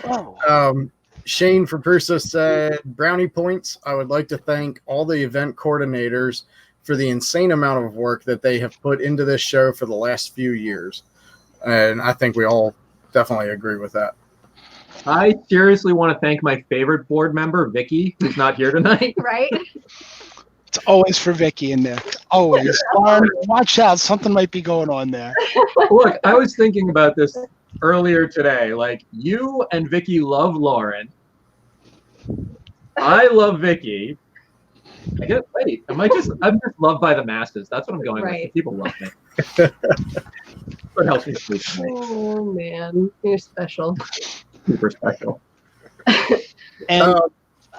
whoa. Shane from Pursa said, brownie points. I would like to thank all the event coordinators for the insane amount of work that they have put into this show for the last few years. And I think we all definitely agree with that. I seriously want to thank my favorite board member, Vicky, who's not here tonight. Right? It's always for Vicky in there. Always. Lauren, watch out. Something might be going on there. Look, I was thinking about this earlier today. Like, you and Vicky love Lauren. I love Vicky. I guess, wait, I'm just loved by the masses. That's what I'm going with. People love me. What helps me sleep tonight? Oh, man. You're special. Super special. And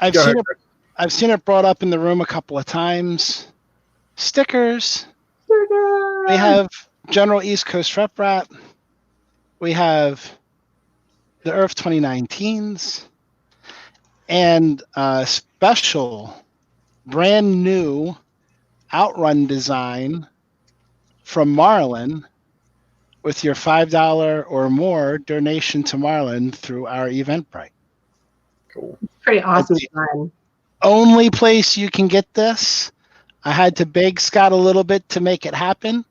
I've seen it brought up in the room a couple of times. Stickers. We have General East Coast Rep Wrap. We have the ERF 2019s. And special, brand new Outrun design from Marlin with your $5 or more donation to Marlin through our Eventbrite. Cool. Pretty awesome design. Only place you can get this. I had to beg Scott a little bit to make it happen,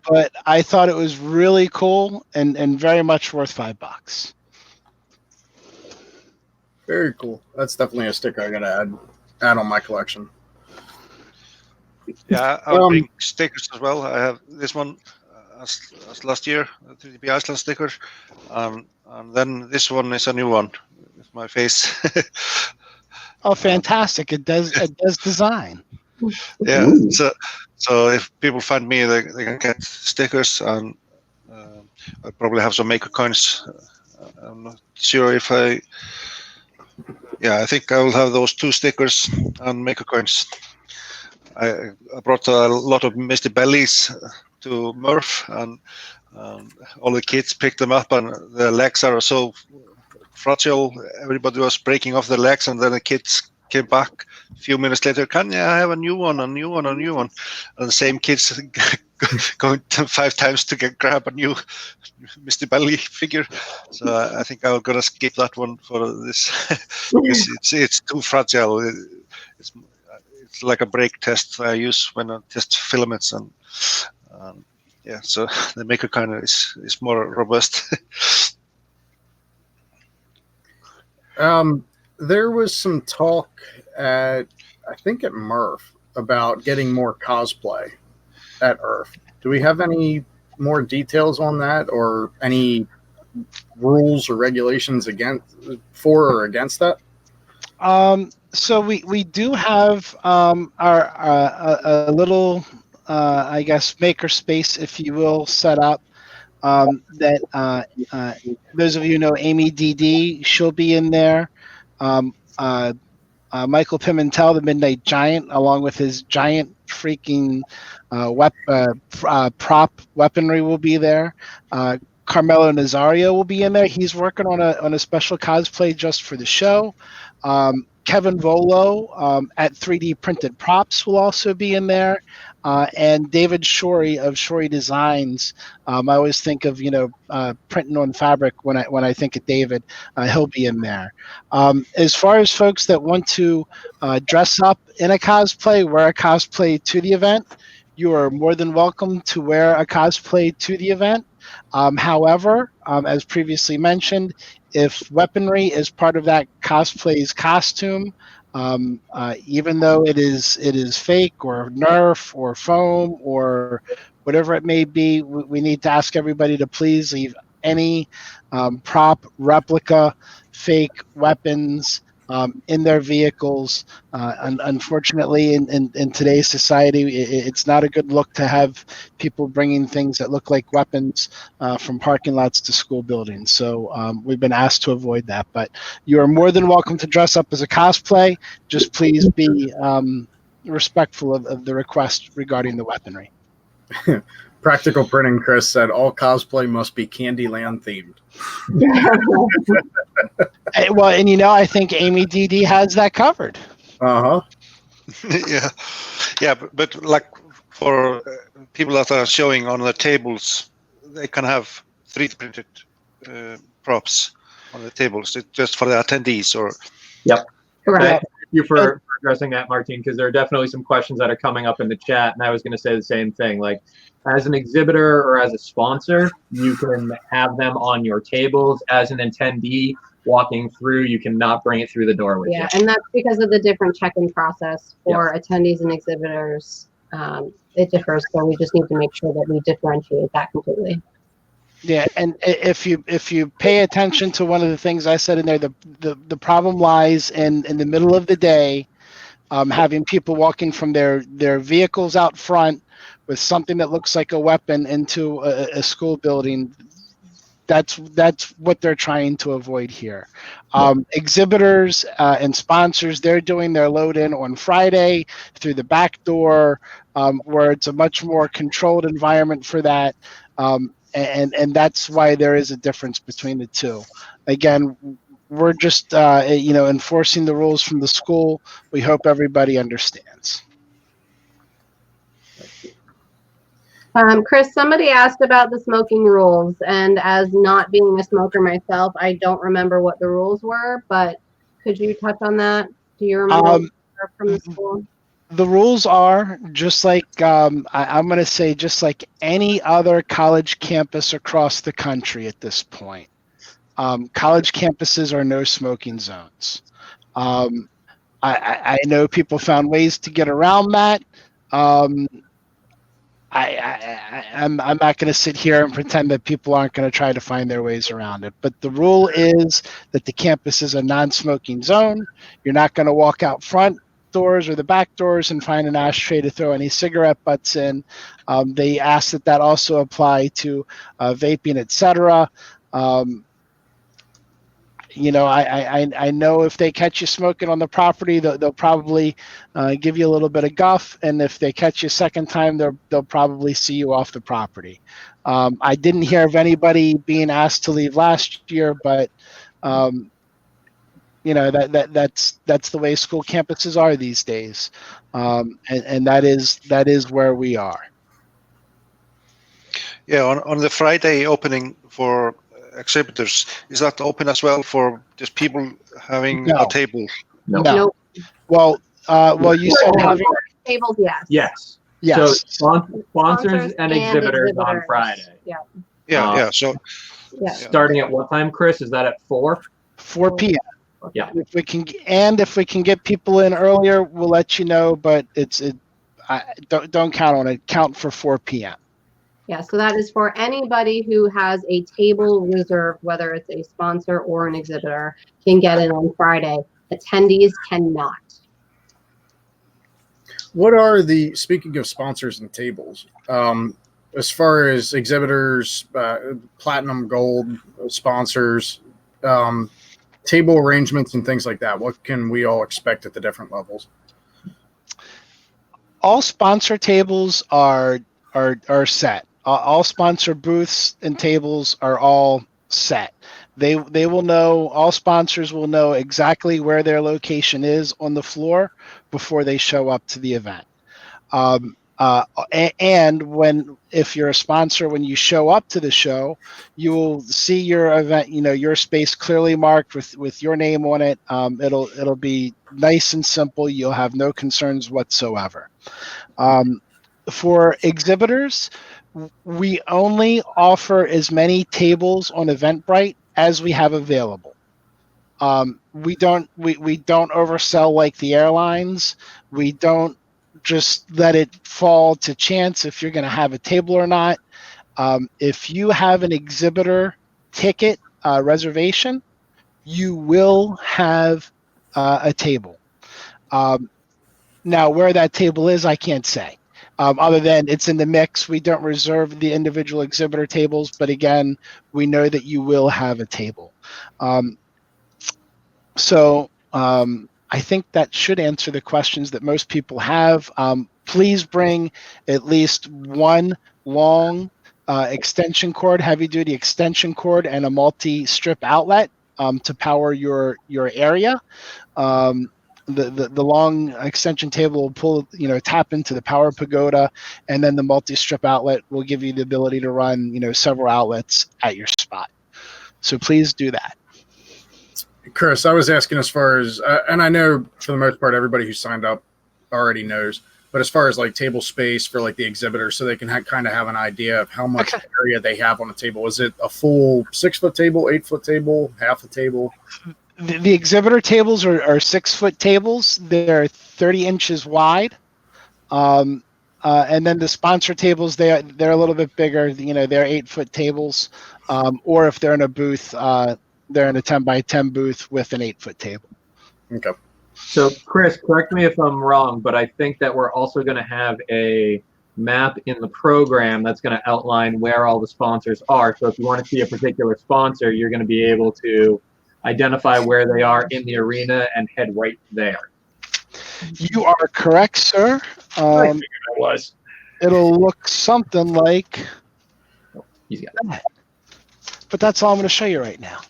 but I thought it was really cool and very much worth $5. Very cool. That's definitely a sticker I gotta add on my collection. Yeah, I'll bring stickers as well. I have this one as last year, 3DP Iceland sticker, and then this one is a new one with my face. Oh, fantastic! It does design. Yeah, so if people find me, they can get stickers, and I probably have some maker coins. I'm not sure if I think I will have those 2 stickers and maker coins. I brought a lot of Misty Bellies to Murph, and all the kids picked them up, and their legs are so fragile. Everybody was breaking off their legs, and then the kids came back a few minutes later. Can I have a new one, a new one, a new one? And the same kids going 5 times to grab a new Misty Belly figure. So I think I'm gonna skip that one for this because it's too fragile. It's like a brake test I use when I test filaments, and so the maker kind of is more robust. There was some talk at Murph about getting more cosplay at ERF. Do we have any more details on that, or any rules or regulations for or against that? So we do have a little I guess maker space, if you will, set up. That those of you who know Amy DD, she'll be in there. Michael Pimentel, the Midnight Giant, along with his giant freaking prop weaponry, will be there. Carmelo Nazario will be in there. He's working on a special cosplay just for the show. Kevin Volo at 3D Printed Props will also be in there. And David Shorey of Shorey Designs. I always think of printing on fabric when I think of David. He'll be in there. As far as folks that want to dress up in a cosplay, wear a cosplay to the event, you are more than welcome to wear a cosplay to the event. However, as previously mentioned, if weaponry is part of that cosplay's costume, even though it is fake or Nerf or foam or whatever it may be, we need to ask everybody to please leave any prop, replica, fake weapons in their vehicles. Unfortunately, in today's society, it's not a good look to have people bringing things that look like weapons from parking lots to school buildings. So we've been asked to avoid that. But you are more than welcome to dress up as a cosplay. Just please be respectful of the request regarding the weaponry. Practical Printing Chris said all cosplay must be Candyland themed. Well, and I think Amy DD has that covered. Yeah, but like for people that are showing on the tables, they can have 3D printed props on the tables. It's just for the attendees, or Yep. Correct. Thank you for addressing that, Martine, because there are definitely some questions that are coming up in the chat, and I was going to say the same thing. Like, as an exhibitor or as a sponsor, you can have them on your tables. As an attendee walking through, you cannot bring it through the door with you. Yeah, and that's because of the different check-in process for attendees and exhibitors. It differs, so we just need to make sure that we differentiate that completely. Yeah, and if you pay attention to one of the things I said in there, the problem lies in the middle of the day, having people walking from their vehicles out front with something that looks like a weapon into a school building. That's what they're trying to avoid here. Exhibitors and sponsors, they're doing their load in on Friday through the back door, where it's a much more controlled environment for that. And that's why there is a difference between the two. Again, we're just enforcing the rules from the school. We hope everybody understands. Chris, somebody asked about the smoking rules, and as not being a smoker myself, I don't remember what the rules were, but could you touch on that? Do you remember from the school? The rules are just like, I'm going to say, just like any other college campus across the country at this point. College campuses are no smoking zones. I know people found ways to get around that. I'm not going to sit here and pretend that people aren't going to try to find their ways around it. But the rule is that the campus is a non-smoking zone. You're not going to walk out front doors or the back doors and find an ashtray to throw any cigarette butts in. They ask that also apply to vaping, etc. I know if they catch you smoking on the property, they'll probably give you a little bit of guff, and if they catch you a second time, they'll probably see you off the property. I didn't hear of anybody being asked to leave last year, but that's the way school campuses are these days, and that is where we are. Yeah, on the Friday opening for exhibitors, is that open as well for just people having a table? No. Well, you said having tables, yes. Yes. Yes. So sponsors and exhibitors on Friday. Yeah. Yeah. So starting at what time, Chris? Is that at 4? 4 p.m. Yeah. If we can get people in earlier, we'll let you know. But don't count on it. Count for 4 p.m. Yeah, so that is for anybody who has a table reserved, whether it's a sponsor or an exhibitor, can get in on Friday. Attendees cannot. What are speaking of sponsors and tables, as far as exhibitors, platinum, gold sponsors, table arrangements and things like that, what can we all expect at the different levels? All sponsor tables are set. All sponsor booths and tables are all set. They will know. All sponsors will know exactly where their location is on the floor before they show up to the event. And if you're a sponsor, when you show up to the show, you will see your event, your space clearly marked with your name on it. It'll be nice and simple. You'll have no concerns whatsoever. For exhibitors, we only offer as many tables on Eventbrite as we have available. We don't oversell like the airlines. We don't just let it fall to chance if you're going to have a table or not. If you have an exhibitor ticket reservation, you will have a table. Now, where that table is, I can't say. Other than it's in the mix. We don't reserve the individual exhibitor tables, but again, we know that you will have a table. I think that should answer the questions that most people have. Please bring at least one long extension cord, heavy-duty extension cord, and a multi-strip outlet to power your area. The long extension table will pull, tap into the power pagoda, and then the multi-strip outlet will give you the ability to run, several outlets at your spot. So please do that. Chris, I was asking as far as, and I know for the most part, everybody who signed up already knows, but as far as like table space for like the exhibitors, so they can kind of have an idea of how much area they have on the table. Is it a full 6-foot table, 8-foot table, half a table? The exhibitor tables are 6-foot tables. They're 30 inches wide. And then the sponsor tables, they're a little bit bigger. They're 8-foot tables. Or if they're in a booth, they're in a 10 by 10 booth with an 8-foot table. Okay. So, Chris, correct me if I'm wrong, but I think that we're also going to have a map in the program that's going to outline where all the sponsors are. So if you want to see a particular sponsor, you're going to be able to identify where they are in the arena and head right there. You are correct, sir. I figured I was. It'll look something like He's got that. But that's all I'm going to show you right now.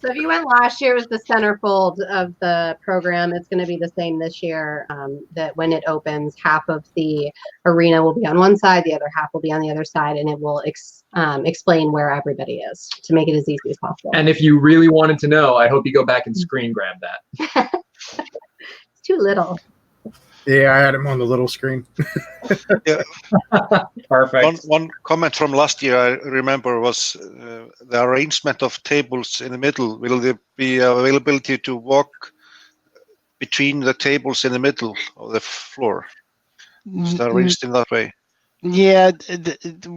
So if you went last year, it was the centerfold of the program. It's going to be the same this year. That when it opens, half of the arena will be on one side, the other half will be on the other side, and it will explain where everybody is to make it as easy as possible. And if you really wanted to know, I hope you go back and screen grab that. It's too little. Yeah, I had him on the little screen. Yeah. Perfect. One comment from last year I remember was the arrangement of tables in the middle. Will there be availability to walk between the tables in the middle of the floor? Is that arranged in that way? Yeah,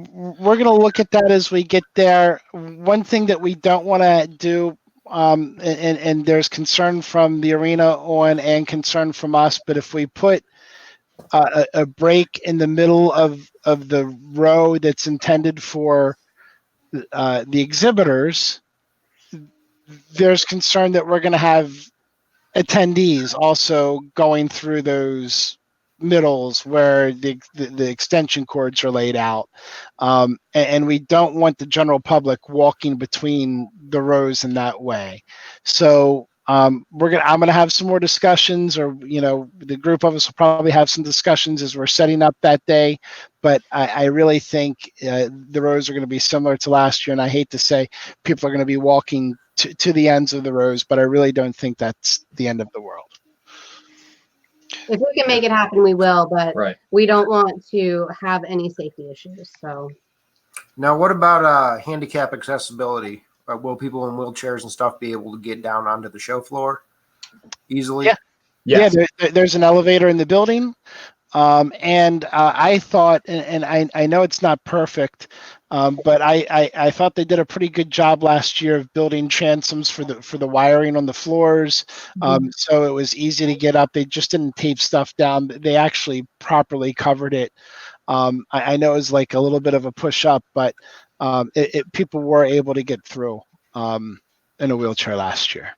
we're going to look at that as we get there. One thing that we don't want to do, and there's concern from the arena on and concern from us, but if we put a break in the middle of the row that's intended for the exhibitors, there's concern that we're going to have attendees also going through those middles where the extension cords are laid out, and we don't want the general public walking between the rows in that way. So I'm gonna have some more discussions, or the group of us will probably have some discussions as we're setting up that day. But I really think the rows are going to be similar to last year, and I hate to say people are going to be walking to the ends of the rows, but I really don't think that's the end of the world. If we can make it happen, we will, but Right. we don't want to have any safety issues. So Now, what about handicap accessibility? Will people in wheelchairs and stuff be able to get down onto the show floor easily? Yeah. Yes. Yeah, there's an elevator in the building. And I thought, and I know it's not perfect, but I thought they did a pretty good job last year of building transoms for the wiring on the floors. So it was easy to get up. They just didn't tape stuff down. They actually properly covered it. I know it was like a little bit of a push up, but people were able to get through. in a wheelchair last year.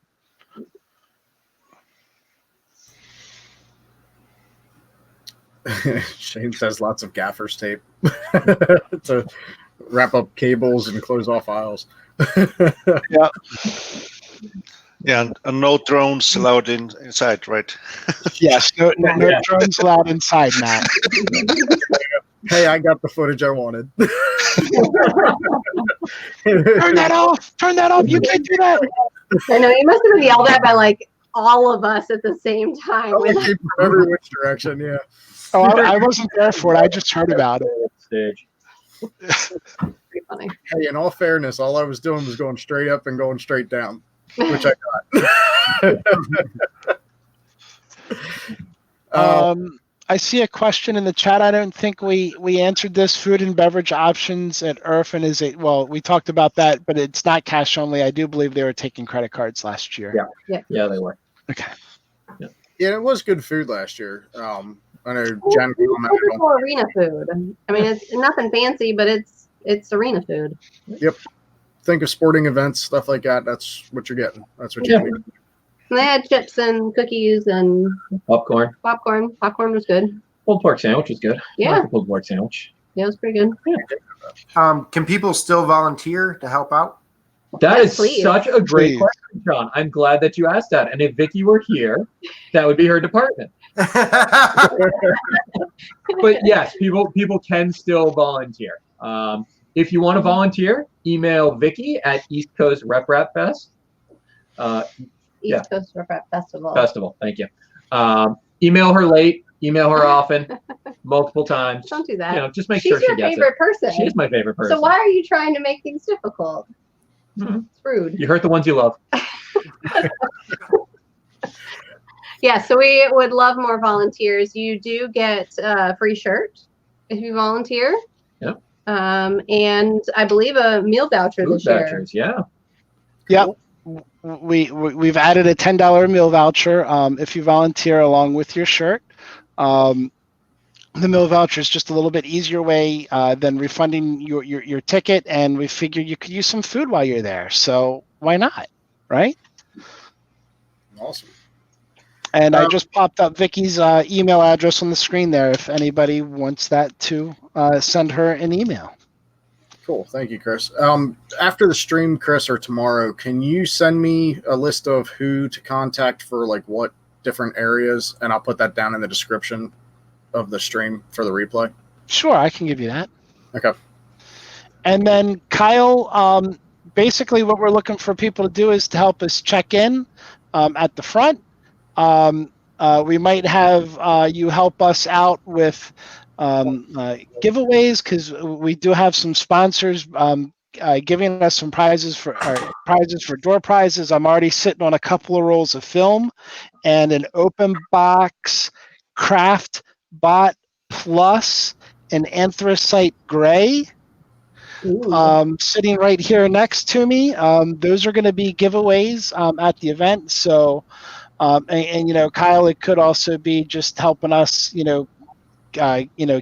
Shane says lots of gaffer's tape to wrap up cables and close off aisles. Yeah. Yeah, and no drones allowed inside, right? Yes. No drones allowed inside, Matt. Hey, I got the footage I wanted. Turn that off! Turn that off! You can't do that. I know you must have been yelled at by like all of us at the same time. Only came from every which direction, yeah. Oh, I wasn't there for it. I just heard about it. Stage. Pretty funny. Hey, in all fairness, all I was doing was going straight up and going straight down, which I got. I see a question in the chat. I don't think we answered this. Food and beverage options at Irfan is we talked about that, but it's not cash only. I do believe they were taking credit cards last year. Yeah, they were. Okay. Yeah, it was good food last year. I know Well, Jen it's typical arena food. I mean, it's nothing fancy, but it's arena food. Yep. Think of sporting events, stuff like that. That's what you're getting. That's what you're getting. And they had chips and cookies and Popcorn. popcorn. Popcorn was good. Pulled pork sandwich was good. Yeah. I like a pulled pork sandwich. Yeah, it was pretty good. Can people still volunteer to help out? That Yes, is please. such a great Please. question, John. I'm glad that you asked that. And if Vicky were here, that would be her department. But yes, people can still volunteer. If you want to volunteer, email Vicky at East Coast Rep Fest. East Coast Rep Festival. Festival. Thank you. Email her late. Email her often, multiple times. Don't do that. Just make She's sure she your gets favorite it. person. She is my favorite person. So why are you trying to make things difficult? Mhm. It's rude. You hurt the ones you love. Yeah, so we would love more volunteers. You do get a free shirt if you volunteer. Yep. And I believe a meal voucher Food this year. vouchers, yeah. Yep. We've added a $10 meal voucher if you volunteer along with your shirt. The meal voucher is just a little bit easier way than refunding your ticket, and we figured you could use some food while you're there. So why not, right? Awesome. And I just popped up Vicky's email address on the screen there if anybody wants that to send her an email. Cool. Thank you, Chris. After the stream, Chris, or tomorrow, can you send me a list of who to contact for like what different areas, and I'll put that down in the description of the stream for the replay? Sure, I can give you that. Okay. And then Kyle, basically what we're looking for people to do is to help us check in at the front. We might have you help us out with giveaways because we do have some sponsors giving us some prizes for door prizes. I'm already sitting on a couple of rolls of film and an open box Craft Bot Plus an anthracite gray sitting right here next to me. Those are going to be giveaways at the event. So, and Kyle, it could also be just helping us,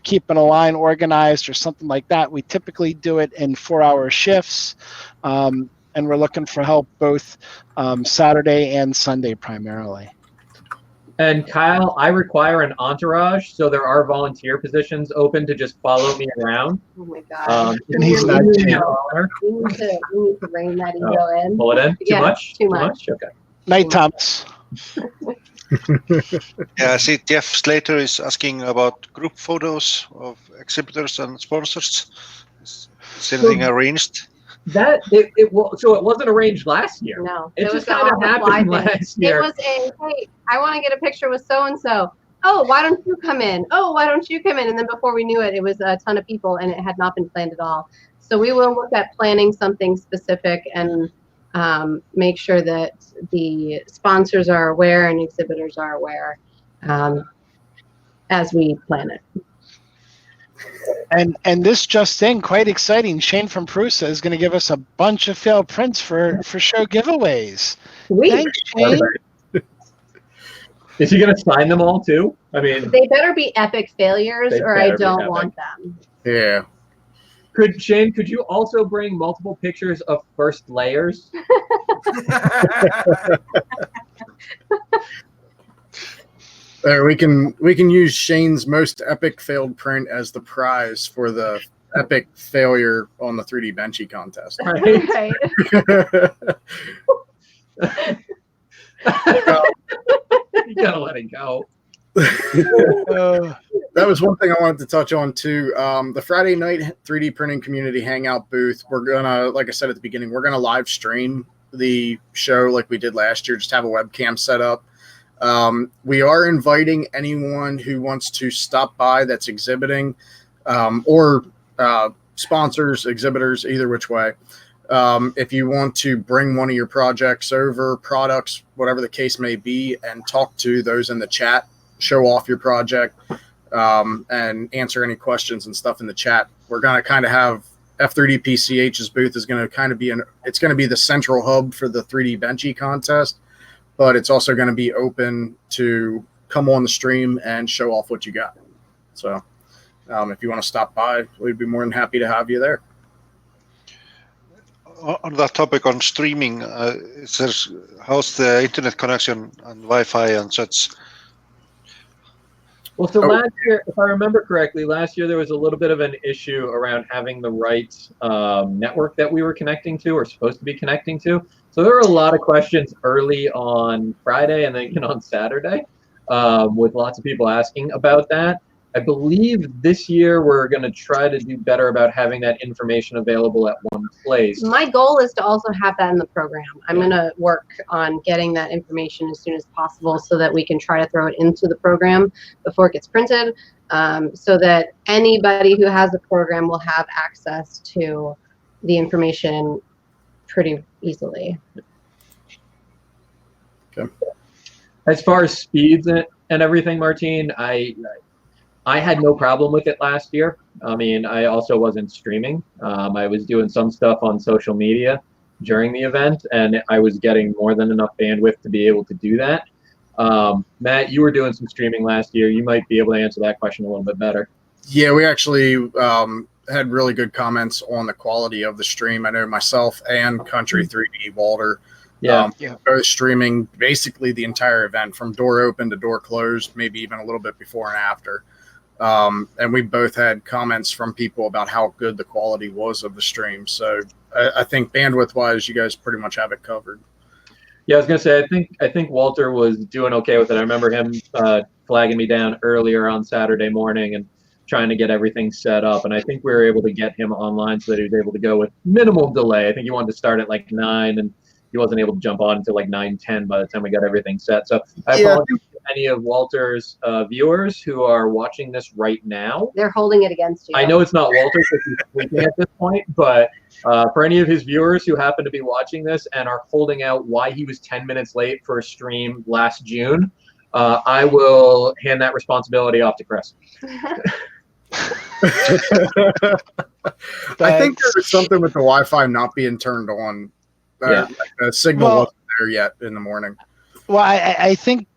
keeping a line organized or something like that. We typically do it in 4-hour shifts, and we're looking for help both Saturday and Sunday primarily. And Kyle, I require an entourage, so there are volunteer positions open to just follow me around. Oh my God. And he's not we need to rein that ego in. Pull it in? Yeah, Too much? too much. Okay. Night, Thomas. Yeah, I see Jeff Slater is asking about group photos of exhibitors and sponsors. Is anything arranged? So it wasn't arranged last year. No, It was just an kind of on-the-fly happened thing. last year. It was hey, I want to get a picture with so and so. Oh, why don't you come in? Oh, why don't you come in? And then before we knew it, it was a ton of people, and it had not been planned at all. So we will look at planning something specific and make sure that the sponsors are aware and exhibitors are aware as we plan it. And this just in, quite exciting. Shane from Prusa is going to give us a bunch of failed prints for show giveaways. Sweet. Thanks, Shane. Is he going to sign them all too? I mean, They better be epic failures, They or I better be don't epic. want them. Yeah. Shane, could you also bring multiple pictures of first layers? There, we can use Shane's most epic failed print as the prize for the epic failure on the 3D Benchy contest. Right. You gotta let it go. That was one thing I wanted to touch on too. The Friday night 3D printing community hangout booth. We're gonna, like I said at the beginning, we're gonna live stream the show like we did last year. Just have a webcam set up. We are inviting anyone who wants to stop by that's exhibiting, or sponsors, exhibitors, either which way. If you want to bring one of your projects over, products, whatever the case may be, and talk to those in the chat, show off your project, and answer any questions and stuff in the chat. We're going to kind of have F3DPCH's booth is going to kind of be it's going to be the central hub for the 3D Benchy contest, but it's also going to be open to come on the stream and show off what you got. So if you want to stop by, we'd be more than happy to have you there. On that topic on streaming, how's the internet connection and Wi-Fi and such? Well, so last year, if I remember correctly, last year there was a little bit of an issue around having the right network that we were connecting to or supposed to be connecting to. So there were a lot of questions early on Friday and then again on Saturday, with lots of people asking about that. I believe this year we're going to try to do better about having that information available at one place. My goal is to also have that in the program. I'm going to work on getting that information as soon as possible so that we can try to throw it into the program before it gets printed, so that anybody who has the program will have access to the information pretty easily. Okay. As far as speeds and everything, Martine, I had no problem with it last year. I mean, I also wasn't streaming. I was doing some stuff on social media during the event, and I was getting more than enough bandwidth to be able to do that. Matt, you were doing some streaming last year. You might be able to answer that question a little bit better. Yeah, we actually had really good comments on the quality of the stream. I know myself and Country 3D Walter, both streaming basically the entire event from door open to door closed, maybe even a little bit before and after. And we both had comments from people about how good the quality was of the stream. So I think bandwidth wise, you guys pretty much have it covered. Yeah, I was gonna say, I think Walter was doing okay with it. I remember him flagging me down earlier on Saturday morning and trying to get everything set up. And I think we were able to get him online so that he was able to go with minimal delay. I think he wanted to start at like 9 and he wasn't able to jump on until like 9:10 by the time we got everything set. So I apologize to any of Walter's viewers who are watching this right now. They're holding it against you. I know it's not Walter because he's sleeping at this point, but for any of his viewers who happen to be watching this and are holding out why he was 10 minutes late for a stream last June, I will hand that responsibility off to Chris. I think there was something with the Wi-Fi not being turned on. Like the signal wasn't there yet in the morning. Well, I think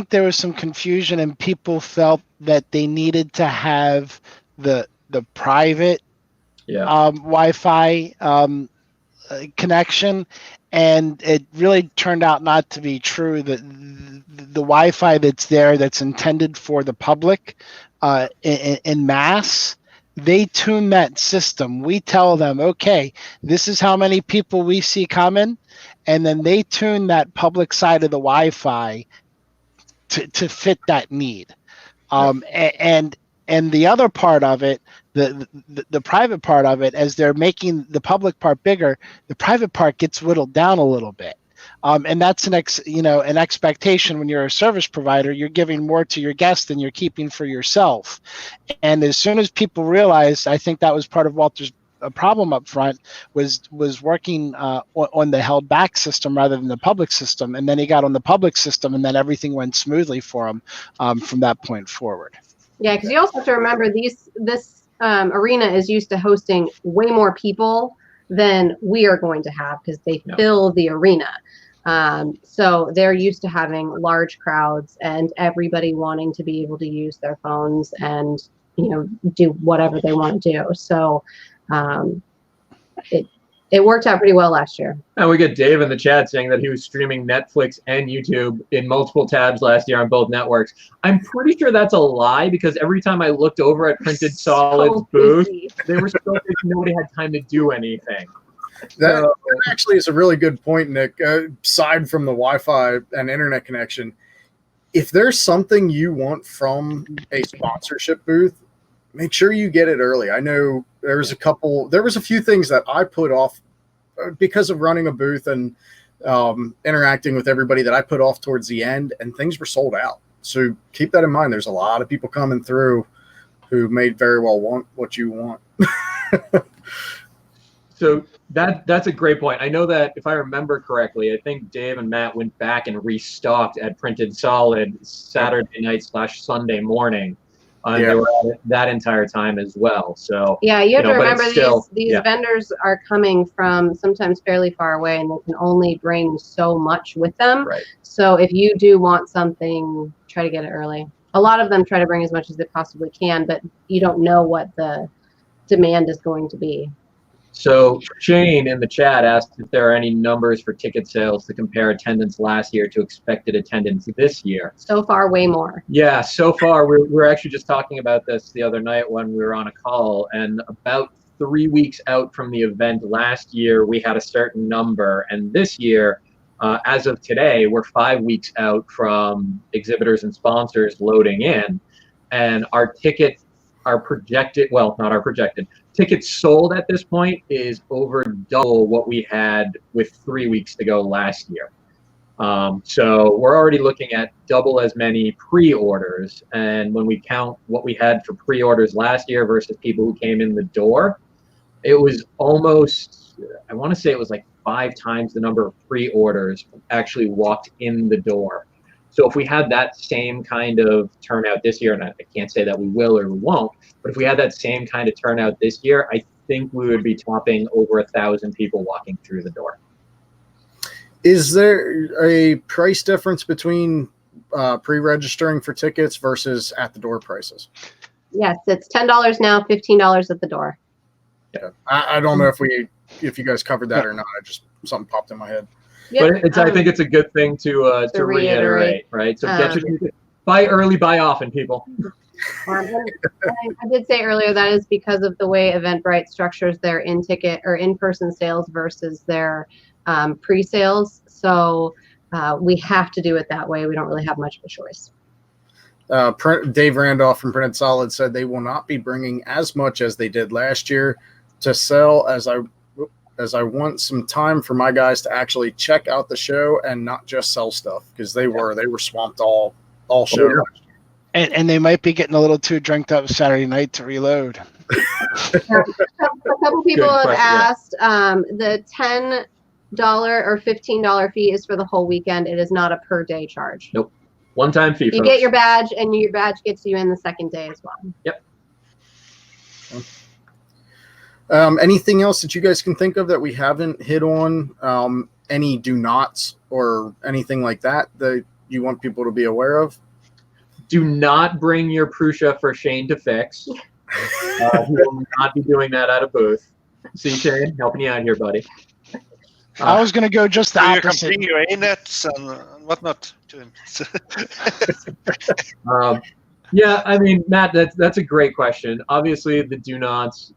there was some confusion and people felt that they needed to have the private Wi-Fi connection, and it really turned out not to be true. The Wi-Fi that's there, that's intended for the public in mass, they tune that system. We tell them, okay, this is how many people we see coming, and then they tune that public side of the Wi-Fi to fit that need. And the other part of it, the private part of it, as they're making the public part bigger, the private part gets whittled down a little bit. And that's an expectation when you're a service provider. You're giving more to your guests than you're keeping for yourself. And as soon as people realized, I think that was part of Walter's problem up front, was working on the held back system rather than the public system. And then he got on the public system, and then everything went smoothly for him from that point forward. Yeah, because you also have to remember this arena is used to hosting way more people than we are going to have because they fill the arena. So they're used to having large crowds and everybody wanting to be able to use their phones and do whatever they want to do. So It worked out pretty well last year. And we get Dave in the chat saying that he was streaming Netflix and YouTube in multiple tabs last year on both networks. I'm pretty sure that's a lie because every time I looked over at Printed Solid's booth, they were so busy nobody had time to do anything. That actually is a really good point, Nick. Aside from the Wi-Fi and internet connection, if there's something you want from a sponsorship booth, make sure you get it early. I know there was a few things that I put off because of running a booth and interacting with everybody that I put off towards the end, and things were sold out. So keep that in mind. There's a lot of people coming through who may very well want what you want. So that's a great point. I know that if I remember correctly, I think Dave and Matt went back and restocked at Printed Solid Saturday night / Sunday morning. And they were at it that entire time as well. So yeah, you have to remember these yeah. vendors are coming from sometimes fairly far away, and they can only bring so much with them. Right. So if you do want something, try to get it early. A lot of them try to bring as much as they possibly can, but you don't know what the demand is going to be. So Shane in the chat asked if there are any numbers for ticket sales to compare attendance last year to expected attendance this year. So far, way more. Yeah, so far we're actually just talking about this the other night when we were on a call, and about 3 weeks out from the event last year, we had a certain number, and this year, as of today, we're 5 weeks out from exhibitors and sponsors loading in, and our tickets are projected, well, not our projected, tickets sold at this point is over double what we had with 3 weeks to go last year. So we're already looking at double as many pre-orders, and when we count what we had for pre-orders last year versus people who came in the door, it was almost, I want to say it was like 5 times the number of pre-orders actually walked in the door. So if we had that same kind of turnout this year, and I can't say that we will or we won't, but if we had that same kind of turnout this year, I think we would be topping over 1,000 people walking through the door. Is there a price difference between pre-registering for tickets versus at the door prices? Yes, it's $10 now, $15 at the door. Yeah, I don't know if you guys covered that or not. Something popped in my head. Yep. But I think it's a good thing to reiterate, right? So get your ticket. Buy early, buy often, people. I did say earlier that is because of the way Eventbrite structures their in-ticket or in-person sales versus their pre-sales. So we have to do it that way. We don't really have much of a choice. Dave Randolph from Printed Solid said they will not be bringing as much as they did last year to sell, as I want some time for my guys to actually check out the show and not just sell stuff, because they were swamped all show. Yeah. And they might be getting a little too drunked up Saturday night to reload. A couple people have asked. The $10 or $15 fee is for the whole weekend. It is not a per day charge. Nope. One-time fee. You get your badge, and your badge gets you in the second day as well. Yep. Anything else that you guys can think of that we haven't hit on? Any do nots or anything like that you want people to be aware of? Do not bring your Prusa for Shane to fix. He will not be doing that at a booth. See, Shane, helping you out here, buddy. I was going to go just the You can opposite. bring your A-nets and whatnot to him. Yeah, I mean, Matt, that's a great question. Obviously, the do nots,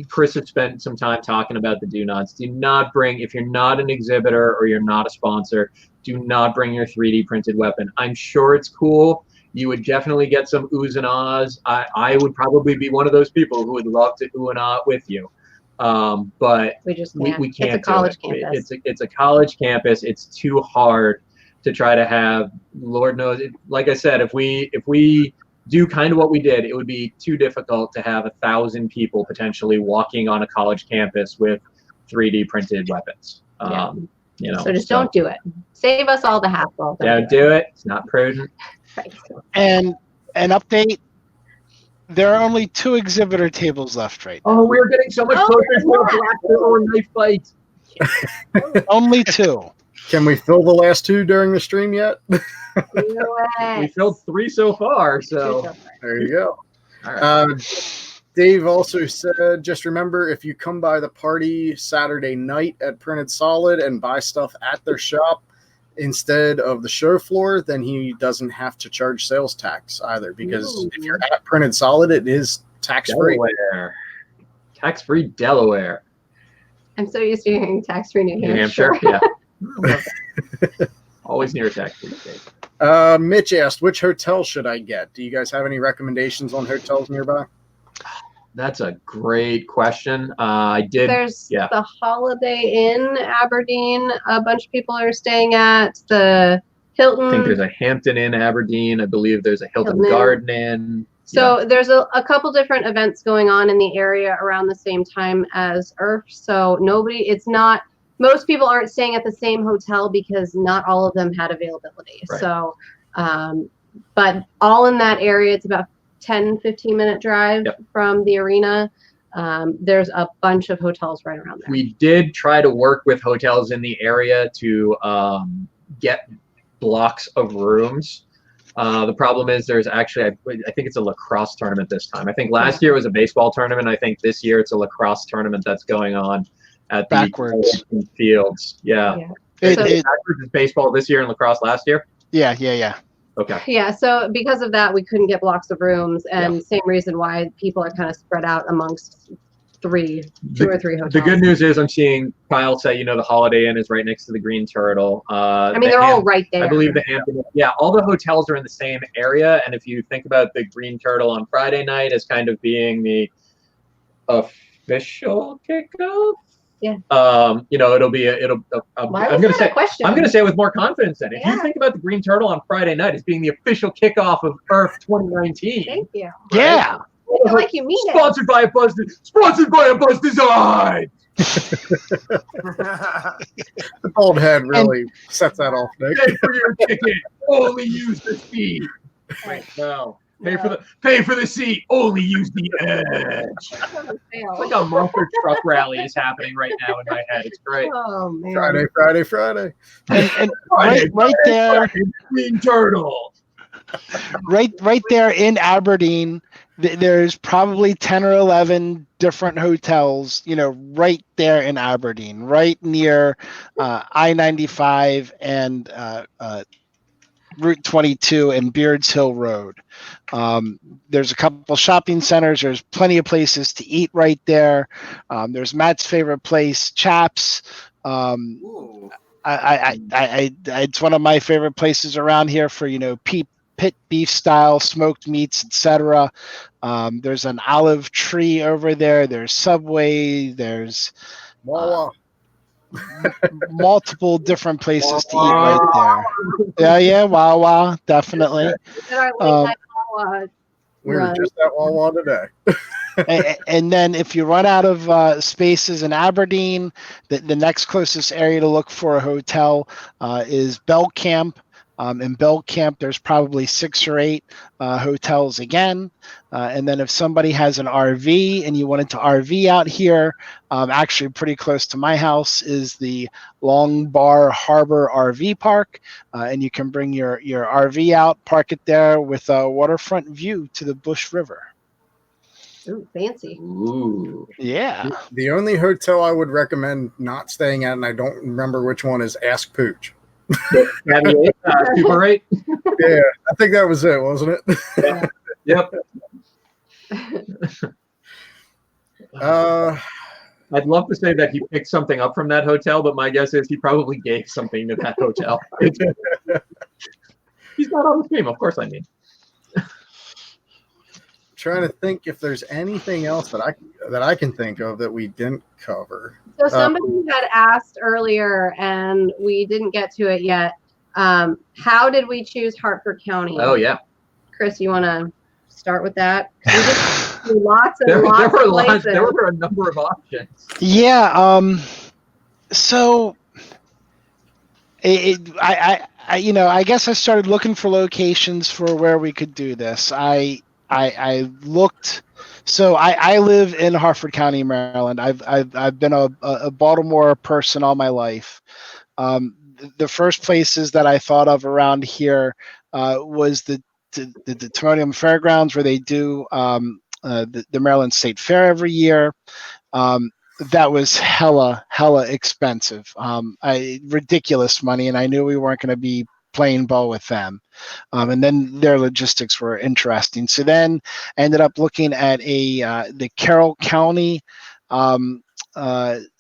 Chris has spent some time talking about the do nots. Do not bring, if you're not an exhibitor or you're not a sponsor, do not bring your 3D printed weapon. I'm sure it's cool. You would definitely get some oohs and ahs. I would probably be one of those people who would love to ooh and ah with you. But we just can't. We can't. It's a college campus. It's a college campus. It's too hard to try to have, Lord knows, like I said, if we do kind of what we did, it would be too difficult to have 1,000 people potentially walking on a college campus with 3D printed weapons. So just don't do it. Save us all the hassle. Don't do it. It's not prudent. Right. And an update, there are only 2 exhibitor tables left right now. Oh, we're getting so much closer to a black or knife fight. Only 2. Can we fill the last 2 during the stream yet? We filled 3 so far, so there you go. All right. Dave also said, just remember, if you come by the party Saturday night at Printed Solid and buy stuff at their shop instead of the show floor, then he doesn't have to charge sales tax either. Because if you're at Printed Solid, it is tax-free. Delaware. Tax-free Delaware. I'm so used to hearing tax-free New New Hampshire. Hampshire, yeah. Always near a tax-free state. Mitch asked, which hotel should I get? Do you guys have any recommendations on hotels nearby? That's a great question. I did. There's yeah. the Holiday Inn Aberdeen. A bunch of people are staying at the Hilton. I think there's a Hampton Inn Aberdeen. I believe there's a Hilton Garden Inn. So there's a couple different events going on in the area around the same time as IRF. So most people aren't staying at the same hotel because not all of them had availability. Right. So, but all in that area, it's about 10-15 minute drive from the arena. There's a bunch of hotels right around there. We did try to work with hotels in the area to get blocks of rooms. The problem is there's actually, I think it's a lacrosse tournament this time. I think last year was a baseball tournament. I think this year it's a lacrosse tournament that's going on at the backwards fields. Yeah. Backwards is baseball this year and lacrosse last year? Yeah. Okay. Yeah, so because of that, we couldn't get blocks of rooms, and same reason why people are kind of spread out amongst two or three hotels. The good news is I'm seeing Kyle say, the Holiday Inn is right next to the Green Turtle. I mean, they're all right there. I believe the Hampton. Yeah, all the hotels are in the same area, and if you think about the Green Turtle on Friday night as kind of being the official kickoff. Yeah. It'll be I'm going to say it with more confidence then. If you think about the Green Turtle on Friday night as being the official kickoff of IRF 2019. Thank you. Yeah. I feel like you mean Sponsored by a Buzz Design. The bald head really sets that off, Nick. Pay for your ticket. Only use the seat. Right. No. Pay for the seat. Only use the edge. It's like a monster truck rally is happening right now in my head. It's great. Oh man. Friday. And right there, Green Turtle. Right there in Aberdeen, there's probably 10 or 11 different hotels, right there in Aberdeen, right near I-95 and Route 22 and Beards Hill Road. There's a couple shopping centers. There's plenty of places to eat right there. There's Matt's favorite place, Chaps. It's one of my favorite places around here for, pit beef style smoked meats, etc. There's an olive tree over there. There's Subway. There's multiple different places to eat right there. Yeah, Wawa, definitely. We were just at Wawa today. And then if you run out of spaces in Aberdeen, the next closest area to look for a hotel is Bell Camp. In Bell Camp, there's probably 6 or 8 hotels again. And then if somebody has an RV and you wanted to RV out here, actually pretty close to my house is the Long Bar Harbor RV Park. And you can bring your RV out, park it there with a waterfront view to the Bush River. Ooh, fancy. Ooh. Yeah. The only hotel I would recommend not staying at, and I don't remember which one, is Ask Pooch. Super 8? Yeah, I think that was it, wasn't it? Yeah. Yep. I'd love to say that he picked something up from that hotel, but my guess is he probably gave something to that hotel. He's not on the stream, of course. I mean, trying to think if there's anything else that I can think of that we didn't cover. So somebody had asked earlier, and we didn't get to it yet. How did we choose Hartford County? Oh yeah, Chris, you want to start with that? We just lots and there of places. There were a number of options. Yeah. So I guess I started looking for locations for where we could do this. I looked. So I live in Hartford County, Maryland. I've been a Baltimore person all my life. The first places that I thought of around here was the Timonium Fairgrounds, where they do the Maryland State Fair every year. That was hella expensive, ridiculous money, and I knew we weren't going to be playing ball with them. And then their logistics were interesting. So then I ended up looking at the Carroll County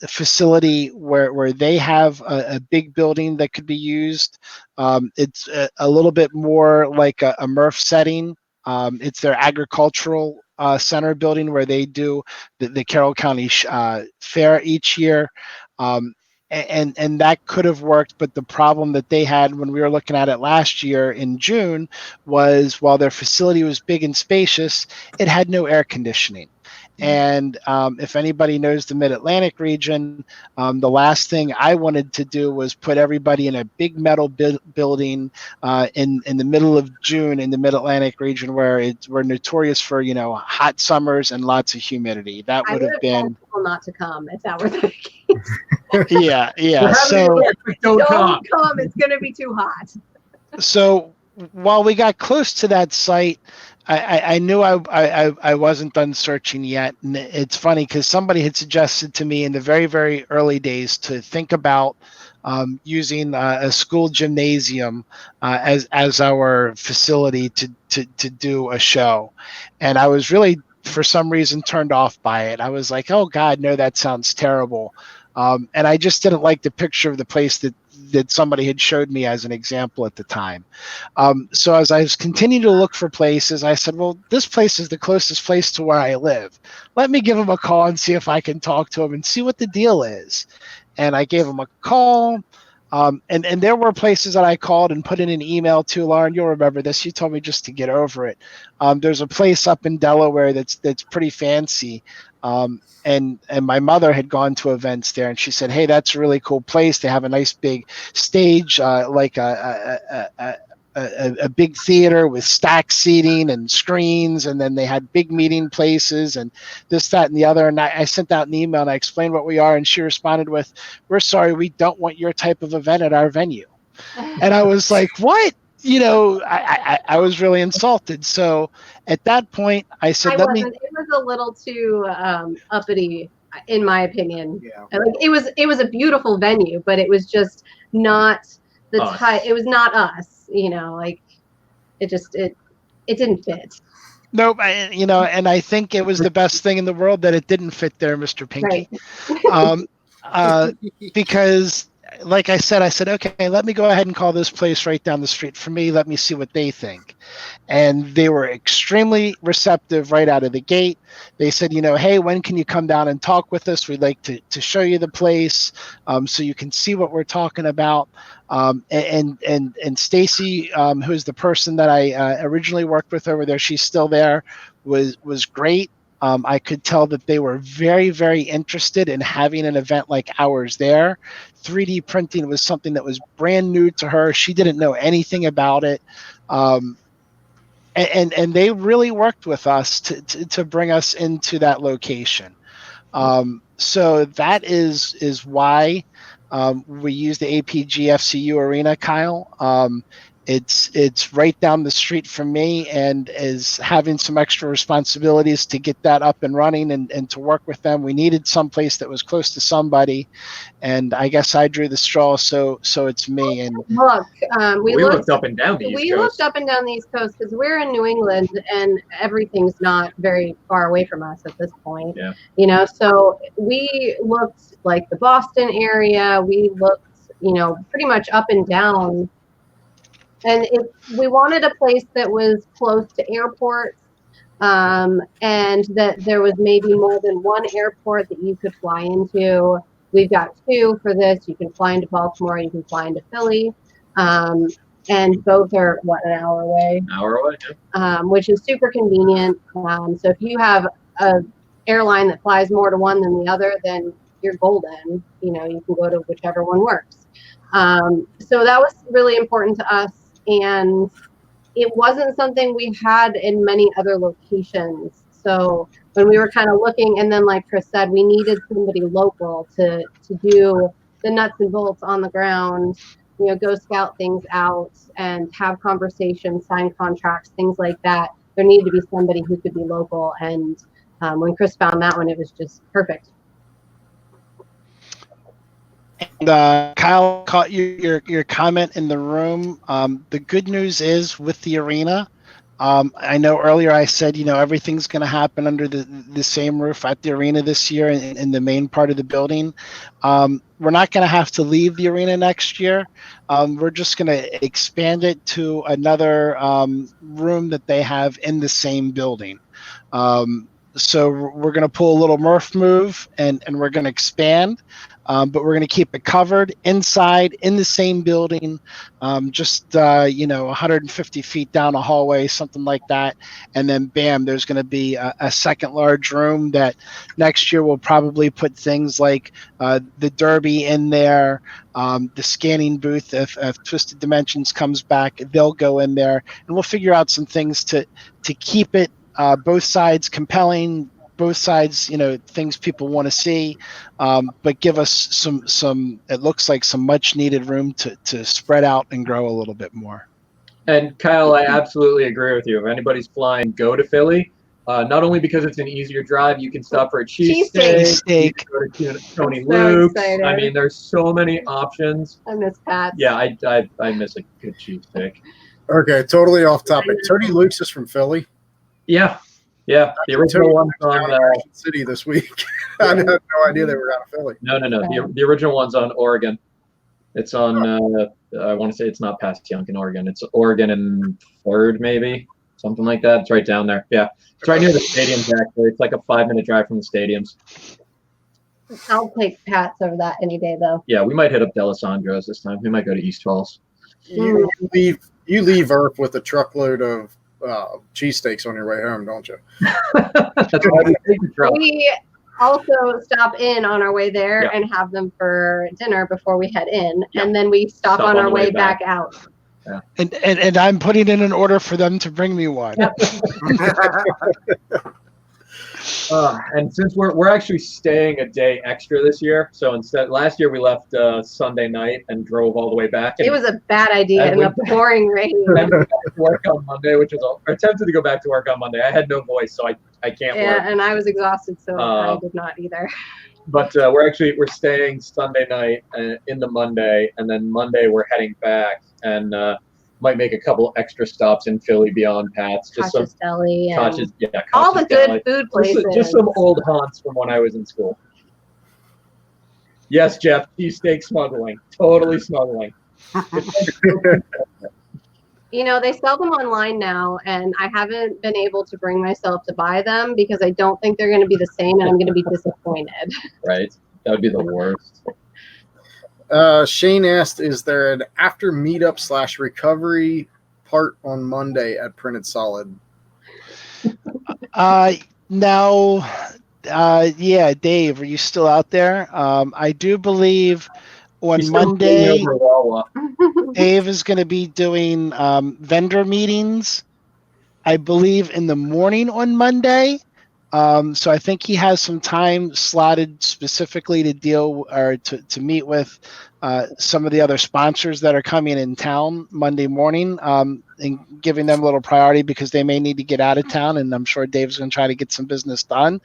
facility where they have a big building that could be used. It's a little bit more like a MRF setting. It's their agricultural center building where they do the Carroll County Fair each year. And that could have worked, but the problem that they had when we were looking at it last year in June was while their facility was big and spacious, it had no air conditioning. And if anybody knows the Mid-Atlantic region, the last thing I wanted to do was put everybody in a big metal building in the middle of June in the Mid-Atlantic region where we're notorious for, hot summers and lots of humidity. That would have been told people not to come if that were the case. Yeah. So don't come. It's going to be too hot. So while we got close to that site, I knew I wasn't done searching yet. And it's funny because somebody had suggested to me in the very, very early days to think about using a school gymnasium as our facility to do a show. And I was really, for some reason, turned off by it. I was like, oh, God, no, that sounds terrible. And I just didn't like the picture of the place that somebody had showed me as an example at the time. So as I was continuing to look for places, I said, well, this place is the closest place to where I live. Let me give him a call and see if I can talk to him and see what the deal is. And I gave him a call. And there were places that I called and put in an email to. Lauren, you'll remember this. You told me just to get over it. There's a place up in Delaware that's pretty fancy. And my mother had gone to events there, and she said, hey, that's a really cool place. They have a nice big stage, like a big theater with stacked seating and screens, and then they had big meeting places and this, that, and the other. And I sent out an email and I explained what we are, and she responded with, we're sorry, we don't want your type of event at our venue. And I was like, what? I was really insulted. So at that point, I said, it was a little too uppity, in my opinion. Yeah. Like it was a beautiful venue, but it was just not the type. It was not us. Like it didn't fit. Nope. And I think it was the best thing in the world that it didn't fit there, Mr. Pinky. Right. Because like I said, okay, let me go ahead and call this place right down the street for me. Let me see what they think. And they were extremely receptive right out of the gate. They said, hey, when can you come down and talk with us? We'd like to show you the place so you can see what we're talking about. And Stacy, who's the person that I originally worked with over there, she's still there, was great. I could tell that they were very, very interested in having an event like ours there. 3D printing was something that was brand new to her. She didn't know anything about it. And they really worked with us to bring us into that location. So that is why we use the APG FCU arena, Kyle. It's right down the street from me, and is having some extra responsibilities to get that up and running and to work with them. We needed someplace that was close to somebody, and I guess I drew the straw. So it's me. And look, we looked up and down the East Coast. We looked up and down the East Coast because we're in New England, and everything's not very far away from us at this point. Yeah. So we looked like the Boston area. We looked, pretty much up and down. And we wanted a place that was close to airports, and that there was maybe more than one airport that you could fly into. We've got 2 for this. You can fly into Baltimore, you can fly into Philly, and both are, an hour away? An hour away, yeah. Which is super convenient. So if you have an airline that flies more to one than the other, then you're golden. You can go to whichever one works. So that was really important to us. And it wasn't something we had in many other locations. So when we were kind of looking, and then like Chris said, we needed somebody local to do the nuts and bolts on the ground, go scout things out and have conversations, sign contracts, things like that. there needed to be somebody who could be local. And when Chris found that one, it was just perfect. And Kyle, caught your comment in the room. The good news is with the arena, I know earlier I said, everything's going to happen under the same roof at the arena this year in the main part of the building. We're not going to have to leave the arena next year. We're just going to expand it to another room that they have in the same building. So we're going to pull a little Murph move and we're going to expand. But we're going to keep it covered inside in the same building, just 150 feet down a hallway, something like that. And then bam, there's going to be a second large room that next year we'll probably put things like the Derby in there, the scanning booth. If Twisted Dimensions comes back, they'll go in there, and we'll figure out some things to keep it both sides compelling. Both sides, things people want to see, but give us some. It looks like some much needed room to spread out and grow a little bit more. And Kyle, I absolutely agree with you. If anybody's flying, go to Philly. Not only because it's an easier drive, you can stop for a cheesesteak. Go to Tony Luke's. I mean, there's so many options. I miss Pat's. Yeah, I miss a good cheesesteak. Okay, totally off topic. Tony Luke's is from Philly. Yeah. Yeah, the original one's on City this week. I had no idea they were out of Philly. No. The original one's on Oregon. It's on. I want to say it's not past Yonkin, Oregon. It's Oregon and 3rd, maybe something like that. It's right down there. Yeah, it's right near the stadiums. Actually, it's like a 5-minute drive from the stadiums. I'll take Pat's over that any day, though. Yeah, we might hit up D'Alessandro's this time. We might go to East Falls. You leave Earth with a truckload of cheesesteaks on your way home, don't you? That's why we take the truck. We also stop in on our way there and have them for dinner before we head in, and then we stop on our way back out. Yeah. And I'm putting in an order for them to bring me one. Yep. And since we're actually staying a day extra this year, so instead last year we left Sunday night and drove all the way back. It was a bad idea in the pouring rain. And we got to work on Monday, which was attempted to go back to work on Monday. I had no voice, so I can't work. Yeah, and I was exhausted, so I did not either. But we're staying Sunday night into Monday, and then Monday we're heading back and might make a couple extra stops in Philly beyond Pat's. Just Koch's Deli. Koch's all the Deli. good food places. Just some old haunts from when I was in school. Yes, Jeff, cheesesteak smuggling. Totally smuggling. They sell them online now, and I haven't been able to bring myself to buy them because I don't think they're going to be the same, and I'm going to be disappointed. Right. That would be the worst. Shane asked, is there an after meetup / recovery part on Monday at Printed Solid? No. Yeah, Dave, are you still out there? I do believe on Monday, Dave is going to be doing vendor meetings, I believe, in the morning on Monday. So I think he has some time slotted specifically to deal or to meet with some of the other sponsors that are coming in town Monday morning, and giving them a little priority because they may need to get out of town, and I'm sure Dave's going to try to get some business done.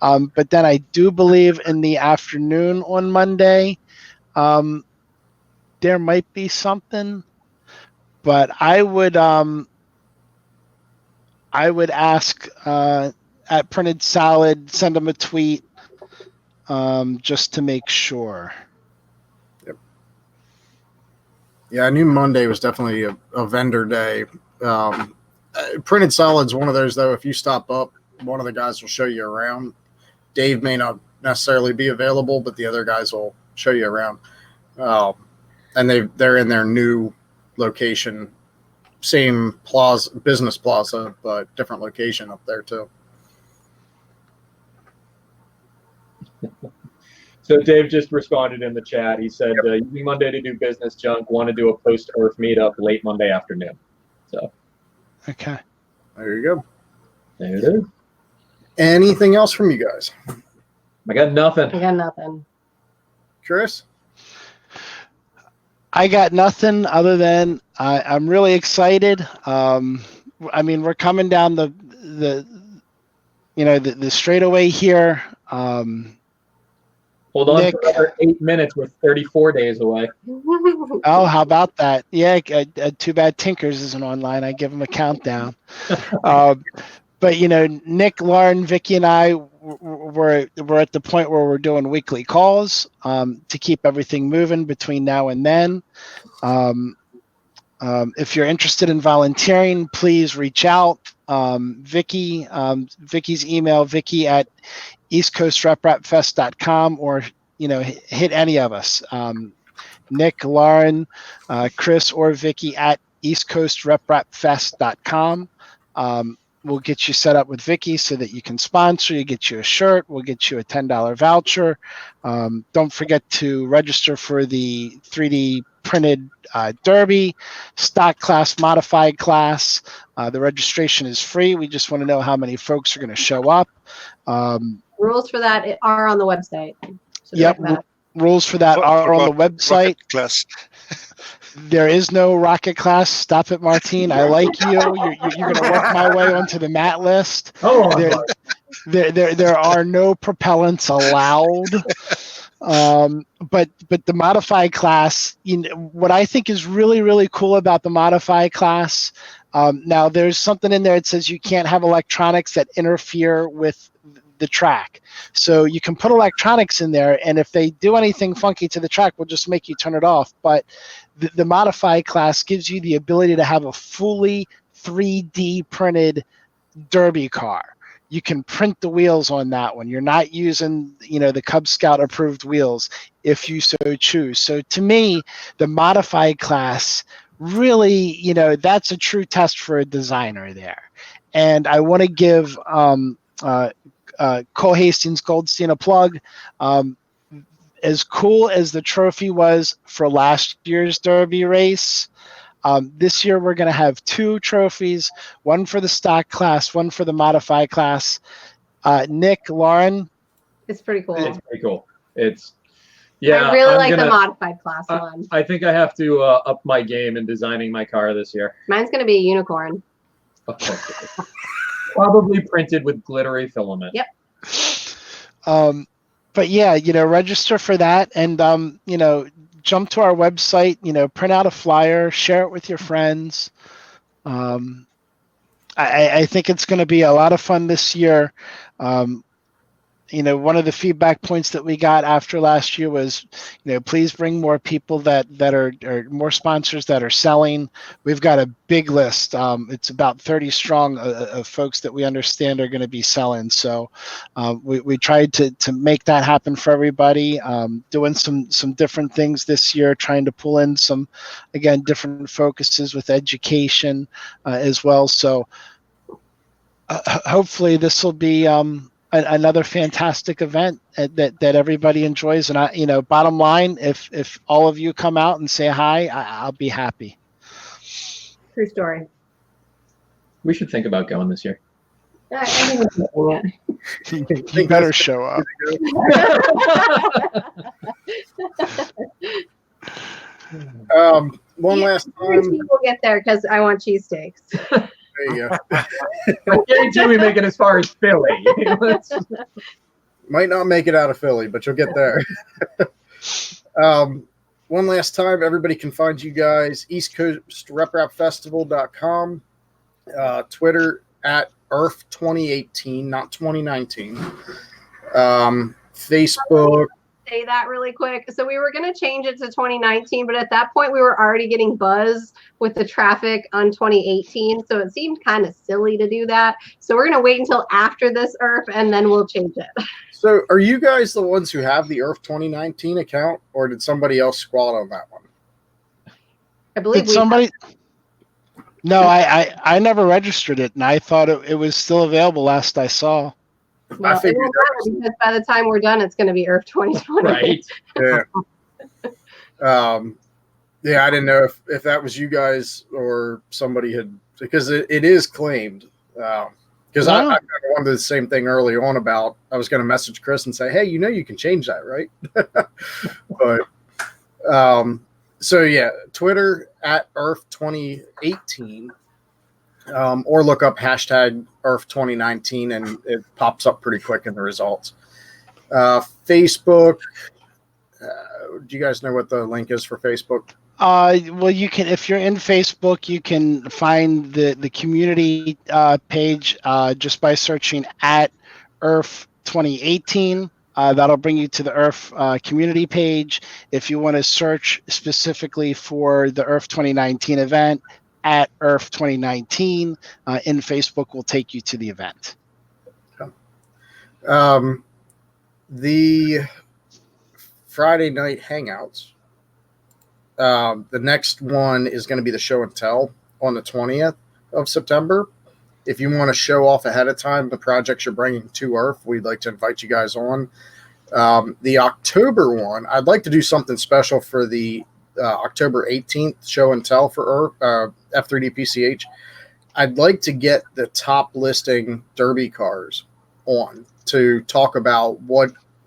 But then I do believe in the afternoon on Monday, there might be something, but I would ask at Printed Solid, send them a tweet just to make sure. Yep. Yeah, I knew Monday was definitely a vendor day. Printed Solid's one of those, though, if you stop up, one of the guys will show you around. Dave may not necessarily be available, but the other guys will show you around. And they're in their new location, same business plaza, but different location up there, too. So Dave just responded in the chat. He said, using Monday to do business junk, want to do a post-Earth meetup late Monday afternoon. So, okay. There you go. There it is. Anything else from you guys? I got nothing. Chris? I got nothing other than I'm really excited. I mean, we're coming down the straightaway here. Hold on Nick. for another 8 minutes. We're 34 days away. Oh, how about that? Yeah, too bad Tinkers isn't online. I give him a countdown. But Nick, Lauren, Vicky, and I we're at the point where we're doing weekly calls to keep everything moving between now and then. If you're interested in volunteering, please reach out. Vicky, Vicky's email, vicky@eastcoastreprapfest.com, or hit any of us. Nick, Lauren, Chris, or Vicky at eastcoastreprapfest.com. We'll get you set up with Vicky so that you can sponsor. You get you a shirt. We'll get you a $10 voucher. Don't forget to register for the 3D printed derby, stock class, modified class. The registration is free. We just want to know how many folks are going to show up. Rules for that are on the website. So Yep. Rules for that are on the website. Class. There is no rocket class. Stop it, Martine. I like you. You're going to work my way onto the mat list. There are no propellants allowed. But the modified class, what I think is really, really cool about the modified class, now there's something in there that says you can't have electronics that interfere with the track. So you can put electronics in there, and if they do anything funky to the track, we'll just make you turn it off. But the modified class gives you the ability to have a fully 3D printed derby car. You can print the wheels on that one. You're not using, the Cub Scout approved wheels if you so choose. So to me, the modified class really, that's a true test for a designer there. And I want to give Cole Hastings Goldstein a plug. As cool as the trophy was for last year's Derby race, this year we're going to have 2 trophies, one for the stock class, one for the modified class. Nick, Lauren? It's pretty cool. It's pretty cool. I really like the modified class one. I think I have to up my game in designing my car this year. Mine's going to be a unicorn. Probably printed with glittery filament. Yep. But yeah, register for that, and jump to our website, print out a flyer, share it with your friends. I think it's going to be a lot of fun this year. One of the feedback points that we got after last year was, please bring more people that are more sponsors that are selling. We've got a big list. It's about 30 strong of folks that we understand are going to be selling. So we tried to make that happen for everybody, doing some different things this year, trying to pull in some, again, different focuses with education as well. So hopefully this will be another fantastic event that everybody enjoys. And bottom line, if all of you come out and say hi, I'll be happy. True story. We should think about going this year. I think we're doing it. You better show up. One last time. We'll get there because I want cheesesteaks. There you go. I guarantee we make it as far as Philly. Might not make it out of Philly, but you'll get there. One last time, everybody can find you guys, eastcoastreprapfestival.com, Twitter at EARTH2018, not 2019. Facebook. Say that really quick. So we were going to change it to 2019, but at that point we were already getting buzz with the traffic on 2018. So it seemed kind of silly to do that. So we're going to wait until after this EARTH and then we'll change it. So are you guys the ones who have the EARTH 2019 account, or did somebody else squat on that one? I believe somebody. No, I never registered it, and I thought it was still available last I saw. Well, it won't matter because by the time we're done, it's going to be EARTH 2020. Right. Yeah. Yeah, I didn't know if that was you guys or somebody had, because it is claimed. Because I kind of wanted the same thing early on about, I was going to message Chris and say, hey, you can change that, right? But so yeah, Twitter at EARTH 2018. or look up hashtag Earth 2019 and it pops up pretty quick in the results. Facebook. Do you guys know what the link is for Facebook? Well, you can, if you're in Facebook, you can find the community page just by searching at Earth 2018. That'll bring you to the Earth community page. If you want to search specifically for the Earth 2019 event, at Earth 2019 in Facebook will take you to the event. The Friday night hangouts. The next one is going to be the show and tell on the 20th of September. If you want to show off ahead of time the projects you're bringing to Earth, we'd like to invite you guys on. The October one, I'd like to do something special for the October 18th show and tell for F3DPCH. I'd like to get the top listing Derby cars on to talk about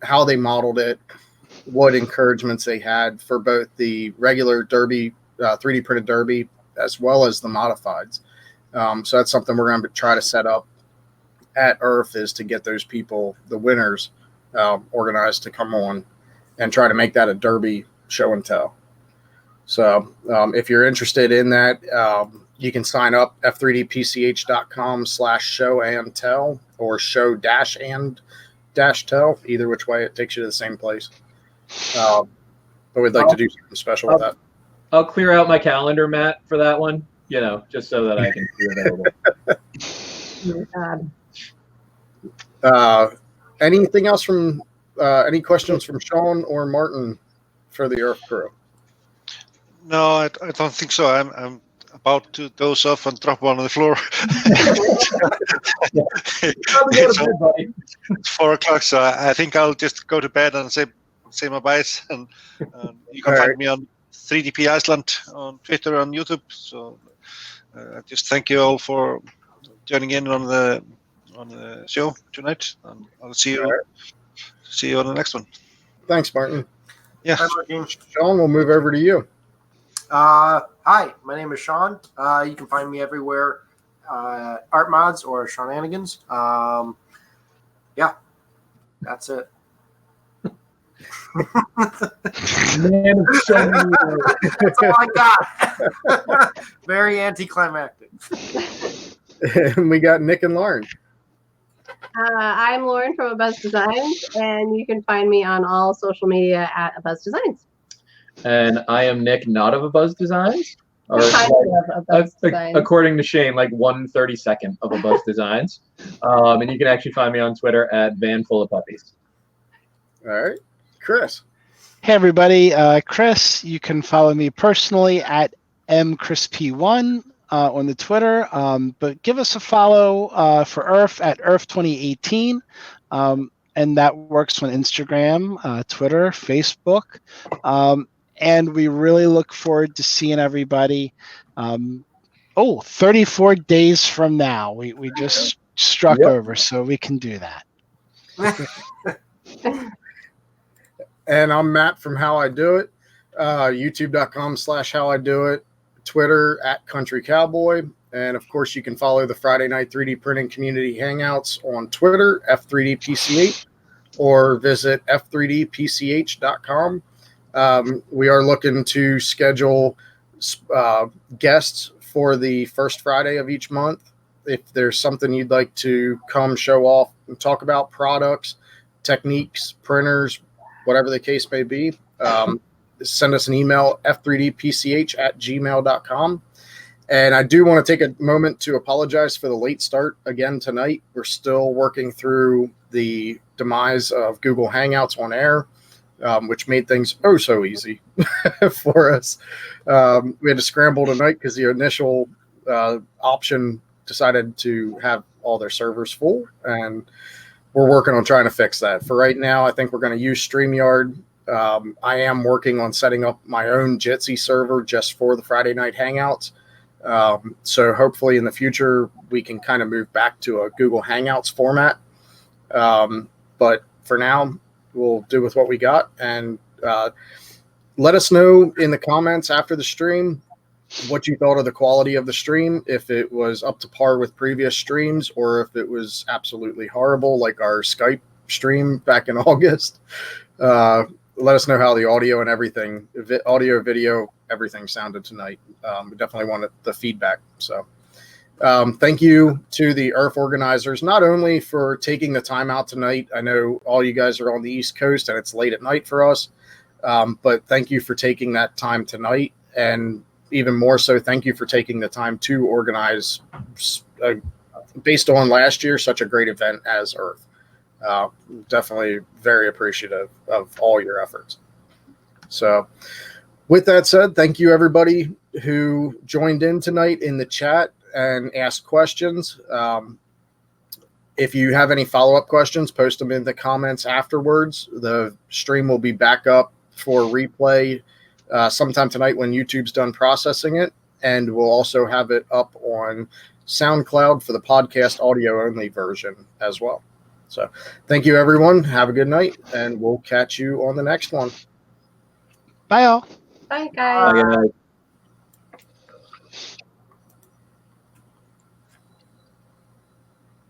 how they modeled it, what encouragements they had for both the regular Derby, 3D printed Derby, as well as the modifieds. So that's something we're going to try to set up at Earth, is to get those people, the winners, organized to come on and try to make that a Derby show and tell. So if you're interested in that, you can sign up f3dpch.com/show and tell, or show-and-tell. Either which way, it takes you to the same place. But we'd like to do something special with that. I'll clear out my calendar, Matt, for that one, just so that I can be available. Anything else from any questions from Sean or Martin for the Earth crew? No, I don't think so. I'm about to doze off and drop one on the floor. It's 4 o'clock, so I think I'll just go to bed and say my byes. And you can find me on 3DP Iceland on Twitter and YouTube. So I just thank you all for joining in on the show tonight, and I'll see you on the next one. Thanks, Martin. Yeah, Sean, we'll move over to you. Hi, my name is Sean. You can find me everywhere, Art Mods or Seananigans. Yeah, that's it. That's all I got. Very anticlimactic. And we got Nick and Lauren. I'm Lauren from Abuzz Designs, and you can find me on all social media at Abuzz Designs. And I am Nick, not of Abuzz Designs. Or Abuzz Designs. According to Shane, like 1/32 of Abuzz Designs. And you can actually find me on Twitter at VanFullOfPuppies. All right. Chris. Hey, everybody. Chris, you can follow me personally at mchrisp1 on the Twitter. But give us a follow for Earth at Earth 2018. And that works on Instagram, Twitter, Facebook. And we really look forward to seeing everybody. 34 days from now. We just struck over, so we can do that. And I'm Matt from How I Do It. YouTube.com/How I Do It. Twitter at Country Cowboy. And of course, you can follow the Friday Night 3D Printing Community Hangouts on Twitter, F3DPCH, or visit f3dpch.com. We are looking to schedule guests for the first Friday of each month. If there's something you'd like to come show off and talk about, products, techniques, printers, whatever the case may be, send us an email, f3dpch@gmail.com. And I do want to take a moment to apologize for the late start again tonight. We're still working through the demise of Google Hangouts on Air, which made things so easy for us. We had to scramble tonight because the initial option decided to have all their servers full, and we're working on trying to fix that. For right now, I think we're going to use StreamYard. I am working on setting up my own Jitsi server just for the Friday Night Hangouts. So hopefully in the future, we can kind of move back to a Google Hangouts format. But for now, we'll do with what we got. And let us know in the comments after the stream what you thought of the quality of the stream, if it was up to par with previous streams, or if it was absolutely horrible, like our Skype stream back in August. Let us know how the audio and everything, audio, video, everything sounded tonight. We definitely wanted the feedback. So thank you to the IRF organizers, not only for taking the time out tonight. I know all you guys are on the East Coast and it's late at night for us, but thank you for taking that time tonight. And even more so, thank you for taking the time to organize, based on last year, such a great event as IRF. Definitely very appreciative of all your efforts. So with that said, thank you everybody who joined in tonight in the chat and asked questions. If you have any follow-up questions, post them in the comments afterwards. The stream will be back up for replay sometime tonight when YouTube's done processing it, and we'll also have it up on SoundCloud for the podcast audio only version as well. So thank you, everyone. Have a good night, and we'll catch you on the next one. Bye, all. Bye, guys. Bye, guys.